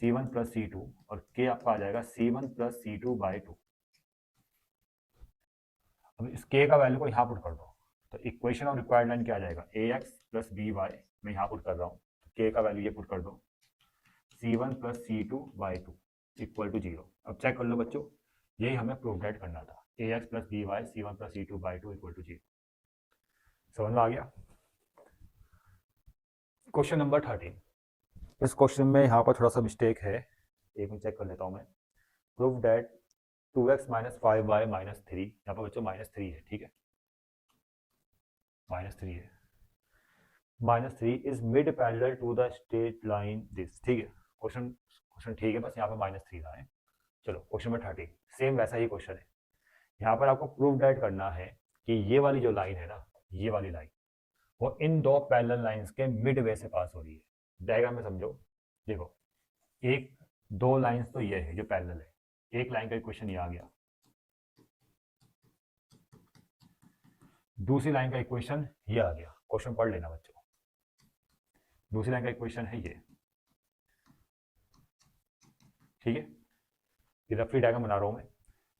c1 प्लस c2, और k आपका आ जाएगा c1 प्लस c2 बाई 2। अब इस k का वैल्यू को यहाँ पुट कर दो, तो इक्वेशन ऑफ रिक्वायर्ड लाइन क्या आ जाएगा, ax प्लस बी वाई, मैं यहाँ पुट कर रहा हूँ, तो k का वैल्यू ये पुट कर दो, c1 plus c2 by 2 equal to 0। अब चेक कर लो बच्चों, यही हमें प्रूव डेट करना था, ax plus B y c1 plus c2 by 2 equal to 0। समझ में आ गया। क्वेश्चन नंबर 13, इस क्वेश्चन में यहाँ पर थोड़ा सा मिस्टेक है, एक मिनट चेक कर लेता हूँ मैं। Prove that 2x minus 5y minus 3, यहाँ पर बच्चों माइनस 3 है, ठीक है, माइनस 3 है, minus 3 is mid parallel to the straight line this, ठीक है। क्वेश्चन ठीक है, बस यहाँ पर माइनस 3 रहा है। चलो क्वेश्चन नंबर 13, सेम वैसा ही क्वेश्चन है। यहाँ पर आपको प्रूव डेट करना है कि ये वाली जो लाइन है ना, ये वाली लाइन, वो इन दो पैरेलल लाइंस के मिड वे से पास हो रही है। डायग्राम में समझो, देखो एक दो लाइंस तो ये है जो पैरेलल है, एक लाइन का इक्वेशन ये आ गया, दूसरी लाइन का इक्वेशन ये आ गया, क्वेश्चन पढ़ लेना बच्चों। दूसरी लाइन का इक्वेशन है ये, ठीक है, ये रफली डायग्राम बना रहा हूं मैं।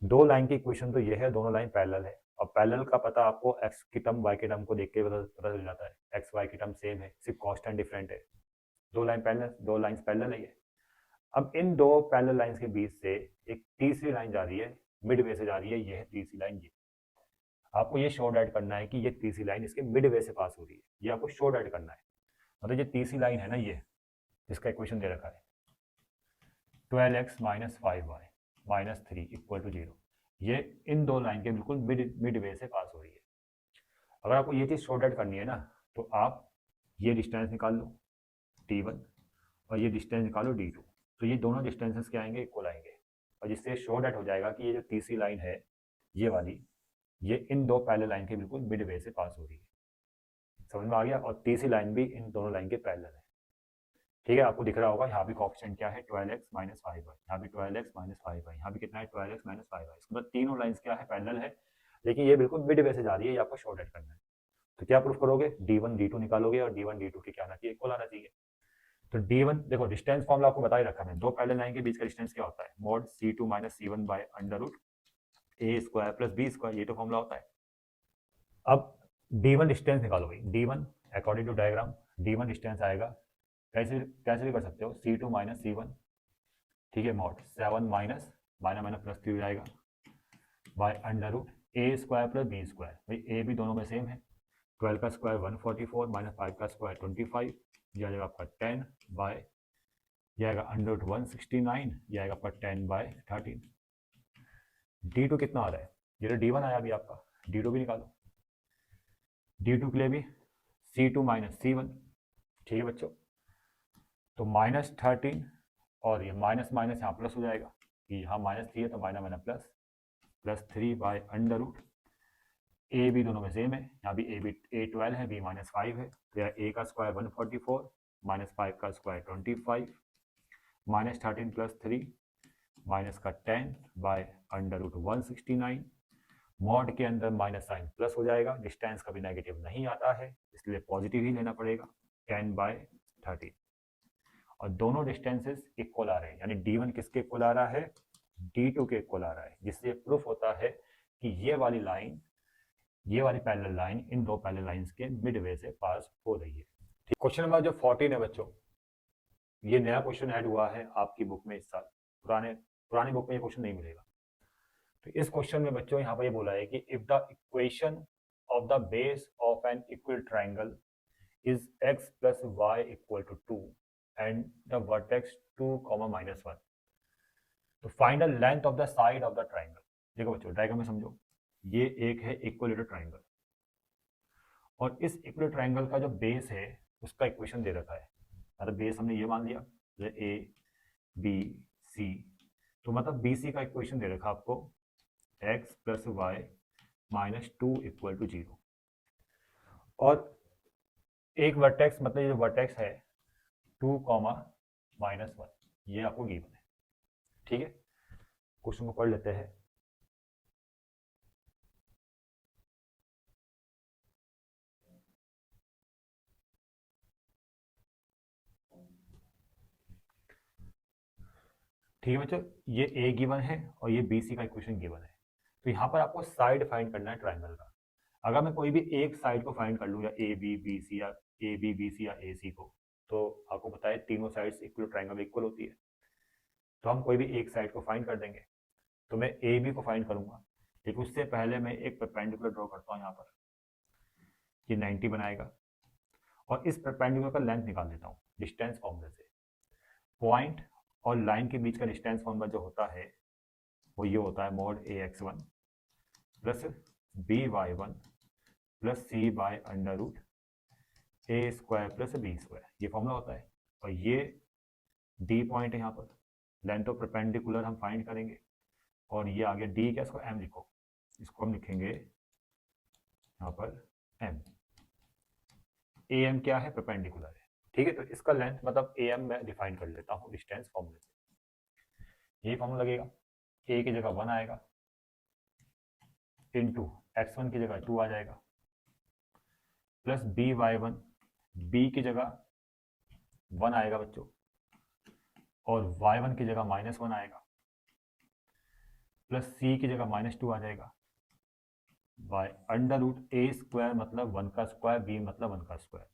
दो लाइन की इक्वेशन तो ये है, दोनों लाइन पैरेलल है, और पैरेलल का पता आपको एक्स की टर्म वाई के टर्म को देख के पता चल जाता है, एक्स वाई की टर्म सेम है, सिर्फ कांस्टेंट डिफरेंट है। दो लाइन पैरेलल, दो लाइंस पैरेलल है ये। अब इन दो पैरेलल लाइंस के बीच से एक तीसरी लाइन जा रही है, मिड वे से जा रही है, ये है तीसरी लाइन। ये आपको ये शो आउट करना है कि ये तीसरी लाइन इसके मिड वे से पास हो रही है, ये आपको शो आउट करना है। मतलब ये तीसरी लाइन है ना, ये इसका इक्वेशन दे रखा है 12x minus 5y minus 3 equal to 0, ये इन दो लाइन के बिल्कुल मिड वे से पास हो रही है। अगर आपको ये चीज़ शॉर्ट आउट करनी है ना, तो आप ये डिस्टेंस निकाल लो t1 और ये डिस्टेंस निकालो d2, तो ये दोनों डिस्टेंसेस क्या आएंगे, इक्वल आएंगे, और जिससे शॉर्ट आउट हो जाएगा कि ये जो तीसरी लाइन है ये वाली, ये इन दो पैरेलल लाइन के बिल्कुल मिड वे से पास हो रही है। समझ में आ गया। और तीसरी लाइन भी इन दोनों लाइन के पैरेलल है, ठीक है। आपको दिख रहा होगा यहाँ भी कोएफिशिएंट क्या है, 12x माइनस 5y, यहाँ भी 12x माइनस 5y, यहाँ भी कितना है 12x माइनस 5y। इसका मतलब तीनों लाइंस क्या है, पैरेलल है, लेकिन ये बिल्कुल मिड वे से जा रही है, ये आपको शॉर्ट आउट करना है। तो क्या प्रूफ करोगे, d1 d2 निकालोगे, और d1 d2 की क्या आना चाहिए, इक्वल आना चाहिए। तो d1 देखो, डिस्टेंस फॉर्मूला आपको बता ही रखा है, दो पैरेलल लाइन के बीच का डिस्टेंस क्या होता है, mod c2 minus c1 by under root a square plus b square, ये तो फॉर्मूला होता है। अब d1 डिस्टेंस निकालोगे, d1 according to diagram d1 distance आएगा, कैसे कैसे भी कर सकते हो, c2 माइनस c1, ठीक है, mod 7 minus minus minus plus 3 हो जाएगा by under root a square plus b square, भाई a भी दोनों में सेम है, 12 का स्क्वायर 144 माइनस 5 का स्क्वायर 25, ये आ जाएगा आपका 10 बाय, ये आएगा अंडर रूट 169, ये आएगा आपका 10 बाय 13। d2 कितना आ रहा है, ये तो d1 आया अभी आपका, d2 भी निकालो, d2 के लिए भी c2 माइनस c1, ठीक है बच्चों। तो माइनस 13 और ये माइनस माइनस यहाँ प्लस हो जाएगा, कि यहाँ माइनस 3 है तो minus minus plus, plus 3 by under root, A भी दोनों में सेम है, यहाँ भी ए 12 है, बी माइनस 5 है, तो यहाँ ए का स्क्वायर 144 माइनस 5 का स्क्वायर 25 माइनस 13 प्लस 3 माइनस का 10 बाय अंडर रूट 169, मॉड के अंदर माइनस साइन प्लस हो जाएगा, डिस्टेंस कभी नेगेटिव नहीं आता है, इसलिए पॉजिटिव ही लेना पड़ेगा, 10/13 और दोनों डिस्टेंसेस इक्वल आ रहे हैं, यानी D1 किसके इक्वल आ रहा है, D2 के इक्वल आ रहा है, जिससे प्रूफ होता है कि ये वाली पैरेलल लाइन इन दो पैरेलल लाइंस के मिडवे से पास हो रही है। क्वेश्चन नंबर जो 14 है बच्चों, ये नया क्वेश्चन ऐड हुआ है आपकी बुक में इस साल, पुराने बुक में ये क्वेश्चन नहीं मिलेगा। तो इस क्वेश्चन में बच्चों यहाँ पर ये बोला है कि if the equation of the base of an equal triangle is x plus y equal to 2 and the vertex 2, -1, तो find the length of the side of the triangle. देखो बच्चों डायग्राम में समझो, ये एक है इक्विलेटरल ट्राइंगल और इस इक्विलेटरल ट्राइंगल का जो बेस है उसका इक्वेशन दे रखा है, मतलब बेस हमने ये मान लिया ए बी सी, तो मतलब बी सी का इक्वेशन दे रखा आपको x plus y -2 = 0 और एक वर्टेक्स, मतलब ये जो वर्टेक्स है 2, -1, ये आपको गिवन है। ठीक है, क्वेश्चन को पढ़ लेते हैं। ठीक है बच्चों, ये ए गिवन है और ये बी सी का इक्वेशन गिवन है, तो यहाँ पर आपको साइड फाइंड करना है ट्राइंगल का। अगर मैं कोई भी एक साइड को फाइंड कर लूँ, या ए बी बी सी या ए बी बी सी या ए सी को, तो आपको पता है तीनों साइड्स इक्वल ट्राइंगल इक्वल होती है, तो हम कोई भी एक साइड को फाइंड कर देंगे। तो मैं ए बी को फाइंड करूंगा, लेकिन उससे पहले मैं एक परपेंडिकुलर ड्रॉ करता हूँ यहाँ पर, ये 90 बनाएगा और इस परपेंडिकुलर का लेंथ निकाल देता हूँ डिस्टेंस फॉर्मूले से। पॉइंट और लाइन के बीच का डिस्टेंस फॉर्मूला जो होता है वो ये होता है mod ax1 plus by1 plus c by under root a² plus b², ये फॉर्मूला होता है। और ये d पॉइंट है यहाँ पर, लेंथ ऑफ परपेंडिकुलर हम फाइंड करेंगे, और ये आगे d क्या, इसको m लिखो, इसको हम लिखेंगे यहाँ पर m। am क्या है, परपेंडिकुलर है। ठीक है, तो इसका लेंथ मतलब am मैं डिफाइन कर लेता हूँ डिस्टेंस फॉर्मूले से। ये फॉर्मूला लगेगा, a की जगह 1 आएगा इंटू x1 की जगह 2 आ जाएगा प्लस by1, b की जगह 1 आएगा बच्चों और y1 की जगह -1 आएगा प्लस c की जगह -2 आ जाएगा बाय अंडर रूट a² मतलब 1 का स्क्वायर, b मतलब 1 का स्क्वायर,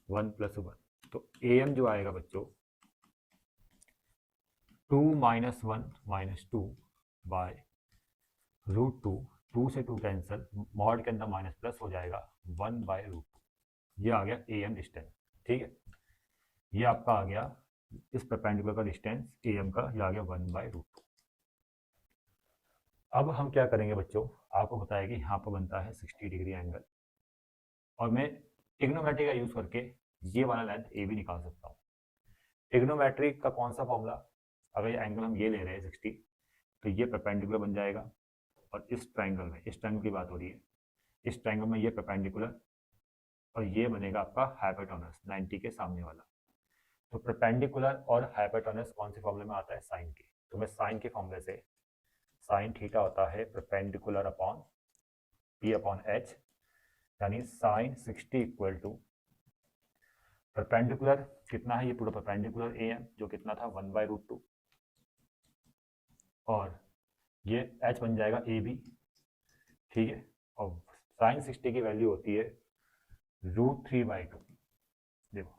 1 + 1। तो am जो आएगा बच्चों 2 - 1 - 2 बाय √2, 2 से 2 कैंसिल, मॉड के अंदर माइनस प्लस हो जाएगा 1/√2, ये आ गया am डिस्टेंस। ठीक है, ये आपका आ गया इस परपेंडिकुलर का डिस्टेंस am का, ये आ गया 1/√2। अब हम क्या करेंगे बच्चों, आपको पता है कि यहाँ पर बनता है 60 डिग्री एंगल, और मैं ट्रिग्नोमेट्री का यूज करके ये वाला लेंथ ए भी निकाल सकता हूँ। ट्रिग्नोमेट्री का कौन सा फॉर्मूला, अगर ये एंगल हम ये ले रहे हैं 60, तो ये परपेंडिकुलर बन जाएगा, और इस ट्राइंगल में, इस ट्राइंगल की बात हो रही है, इस ट्राइंगल में ये परपेंडिकुलर और ये बनेगा आपका हाइपोटेनस 90 के सामने वाला। तो परपेंडिकुलर और हाइपोटेनस कौन से फॉर्मूले में आता है, साइन के। तो मैं साइन के फॉर्मूले से, साइन थीटा होता है परपेंडिकुलर अपॉन p/h, यानी साइन 60 = परपेंडिकुलर कितना है, ये पूरा परपेंडिकुलर am जो कितना था 1/√2, और ये h बन जाएगा ab। ठीक है, और साइन 60 की वैल्यू होती है √3/2, देखो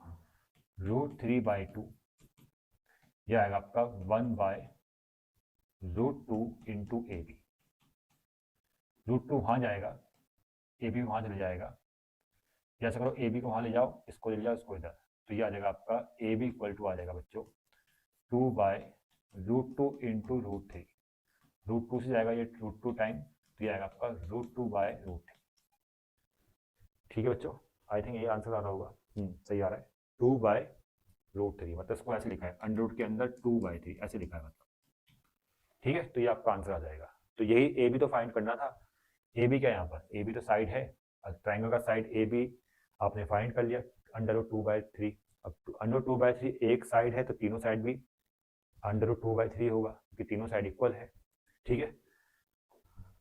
√3/2, यह आएगा आपका 1/√2 इंटू ab। √2 वहाँ जाएगा, ab वहाँ चले जाएगा, जैसे करो ab को वहाँ ले जाओ, इसको ले जाओ, इसको इधर, तो ये आ जाएगा आपका ab = आ जाएगा बच्चों 2/√2 इंटू √3, √2 से जाएगा ये √2 टाइम, तो ये आएगा आपका √2/√3। ठीक है बच्चों, आई थिंक ये आंसर आ रहा होगा, सही आ रहा है, 2/√3, मतलब इसको ऐसे लिखा है, अंडर रूट के अंदर 2/3 ऐसे लिखा है मतलब। ठीक है, तो ये आपका आंसर आ जाएगा। तो यही ए बी तो फाइंड करना था। ए बी क्या है यहाँ पर, ए बी तो साइड है, ट्राइंगल का साइड ए बी आपने फाइंड कर लिया, √2/3। अब √2/3 एक साइड है, तो तीनों साइड भी √2/3 होगा, क्योंकि तीनों साइड इक्वल है। ठीक है,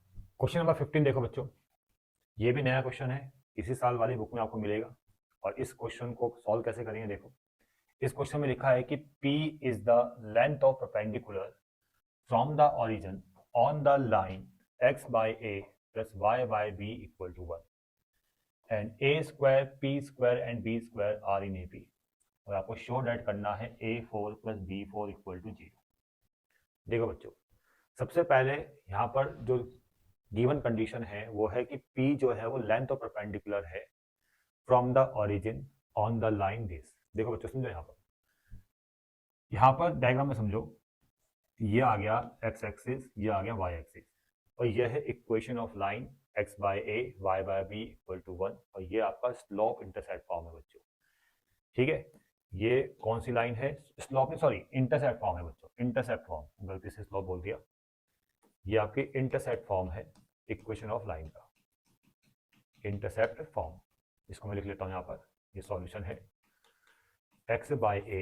क्वेश्चन नंबर 15 देखो बच्चों, ये भी नया क्वेश्चन है, इसी साल वाली बुक में आपको मिलेगा। और इस क्वेश्चन को सॉल्व कैसे करेंगे देखो। इस क्वेश्चन में लिखा है कि P is the length of perpendicular from the origin on the line x by a plus y by b equal to 1 and a square p square and b square are in AP और आपको show that करना है a4 plus b4 equal to 0। देखो बच्चों, सबसे पहले यहाँ पर जो गिवन कंडीशन है वो है कि P जो है वो लेंथ ऑफ परपेंडिकुलर है from the origin on the line this. देखो बच्चों समझो, यहाँ पर डायग्राम में समझो, ये आ गया x एक्सिस, ये आ गया y एक्सिस, और ये है equation of line x by a y by b equal to 1, और ये आपका स्लोप इंटरसेप्ट फॉर्म है बच्चों। ठीक है, ये कौन सी लाइन है? स्लोप नहीं, सॉरी, इंटरसेप्ट फॉर्म है बच्चों, इंटरसेप्ट फॉर्म, गलती से स्लोप बोल दिया। ये आपकी इंटरसेप्ट फॉर्म है इक्वेशन ऑफ लाइन का, इंटरसेप्ट फॉर्म। इसको मैं लिख लेता हूँ यहाँ पर, ये सॉल्यूशन है x by a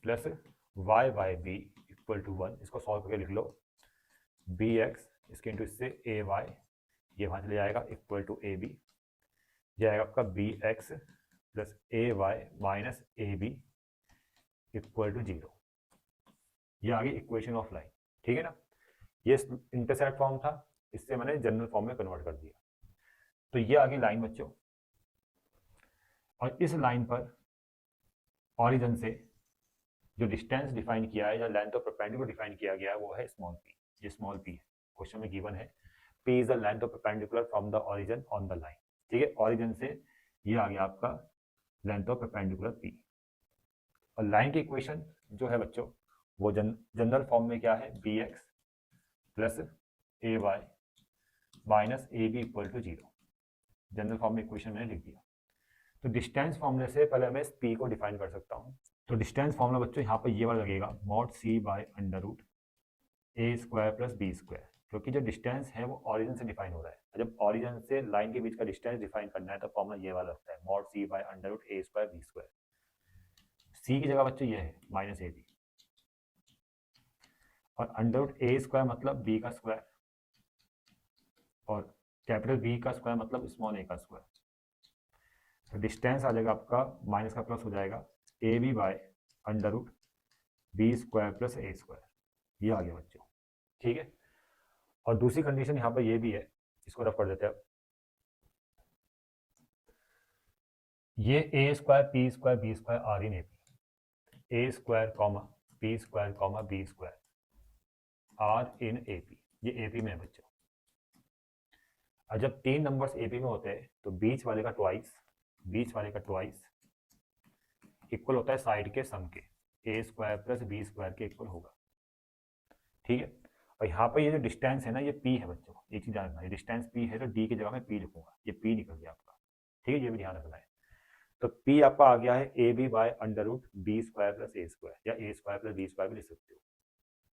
plus y by b equal to 1। इसको सॉल्व करके लिख लो, bx इसके इंटू इससे ay, ये वहाँ चले जाएगा इक्वल टू ab, ये आएगा आपका bx plus ay minus ab equal to 0। ये आ गई इक्वेशन ऑफ लाइन। ठीक है ना, ये इंटरसेप्ट फॉर्म था, इससे मैंने जनरल फॉर्म में कन्वर्ट कर दिया। तो ये आ गई लाइन बच्चों, और इस लाइन पर ऑरिजिन से जो डिस्टेंस डिफाइन किया है या लेंथ ऑफ परपेंडिकुलर डिफाइन किया गया है वो है स्मॉल p। ये स्मॉल p है, क्वेश्चन में गिवन है p is the length of perpendicular from the origin on the line. ठीक है, ओरिजिन से ये आ गया आपका लेंथ ऑफ परपेंडिकुलर p, और लाइन की इक्वेशन जो है बच्चों वो जनरल फॉर्म में क्या है, bx plus ay minus ab equal to 0। General form में इक्वेशन मैंने लिख दिया। तो डिस्टेंस फॉर्मूले से पहले मैं इस p को डिफाइन कर सकता हूँ। तो डिस्टेंस फॉर्मूला बच्चों यहाँ पर ये वाला लगेगा, mod c by under root A square plus B square, क्योंकि जो डिस्टेंस है वो ऑरिजिन से डिफाइन हो रहा है। जब ऑरिजिन से लाइन के बीच का डिस्टेंस डिफाइन करना है तो फॉर्मूला ये वाला लगता है, mod c by under root A square B square. c की जगह बच्चों ये है माइनस ab, और अंडर रूट ए स्क्वायर मतलब b का स्क्वायर, और कैपिटल B का स्क्वायर मतलब स्मॉल a का स्क्वायर। तो डिस्टेंस आ जाएगा आपका, माइनस का प्लस हो जाएगा, a b by under root b square plus a square. ये आ गया बच्चों। ठीक है, और दूसरी कंडीशन यहाँ पर ये भी है, इसको रफ कर देते हैं। ये A square P square B square are in AP, A square comma P square comma B square are in AP, ये एपी में है बच्चों। और जब 3 नंबर्स एपी में होते हैं तो बीच वाले का ट्वाइस, बीच वाले का ट्वाइस इक्वल होता है साइड के सम के, ए स्क्वायर प्लस बी स्क्वायर के इक्वल होगा। ठीक है, और यहाँ पर ये जो डिस्टेंस है ना ये p है बच्चों, एक चीज ध्यान रखना, ये डिस्टेंस p है तो d की जगह मैं p लिखूंगा, ये p निकल गया आपका। ठीक है, ये भी ध्यान रखना है। तो p आपका आ गया है a b by under root b square plus a square, या a square plus B square भी लिख सकते हो।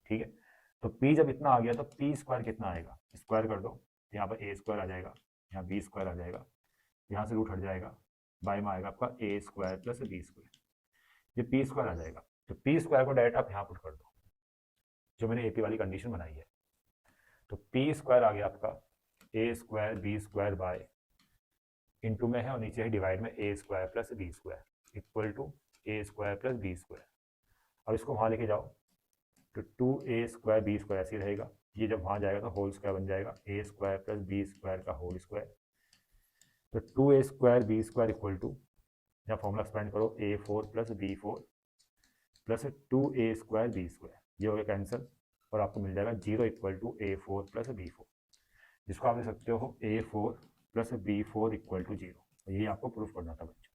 ठीक है, तो p जब इतना आ गया तो p स्क्वायर कितना आएगा, स्क्वायर कर दो, यहाँ पर ए स्क्वायर आ जाएगा, यहाँ बी स्क्वायर आ जाएगा, यहाँ से रूट हट जाएगा, बाय में आएगा आपका A square plus B square, ये पी स्क्वायर आ जाएगा। तो पी स्क्वायर को डायरेक्ट आप यहाँ पुट कर दो, जो मैंने एपी वाली कंडीशन बनाई है। तो पी स्क्वायर आ गया आपका A square B square by, into में है और नीचे है डिवाइड में, A square plus B square equal to A square plus B square. अब इसको वहाँ लेके जाओ तो 2a स्क्वायर बी स्क्वायर ऐसे रहेगा, ये जब वहाँ जाएगा तो होल स्क्वायर बन जाएगा, a square plus B square का होल स्क्वायर। तो 2a square B square equal to, या फॉर्मूला एक्सपेंड करो, a4 plus b4 plus 2a square B square, ये हो गया कैंसिल, और आपको मिल जाएगा 0 equal to a4 plus b4, जिसको आप लिख सकते हो a4 plus b4 equal to 0। ये आपको प्रूफ करना था बच्चों।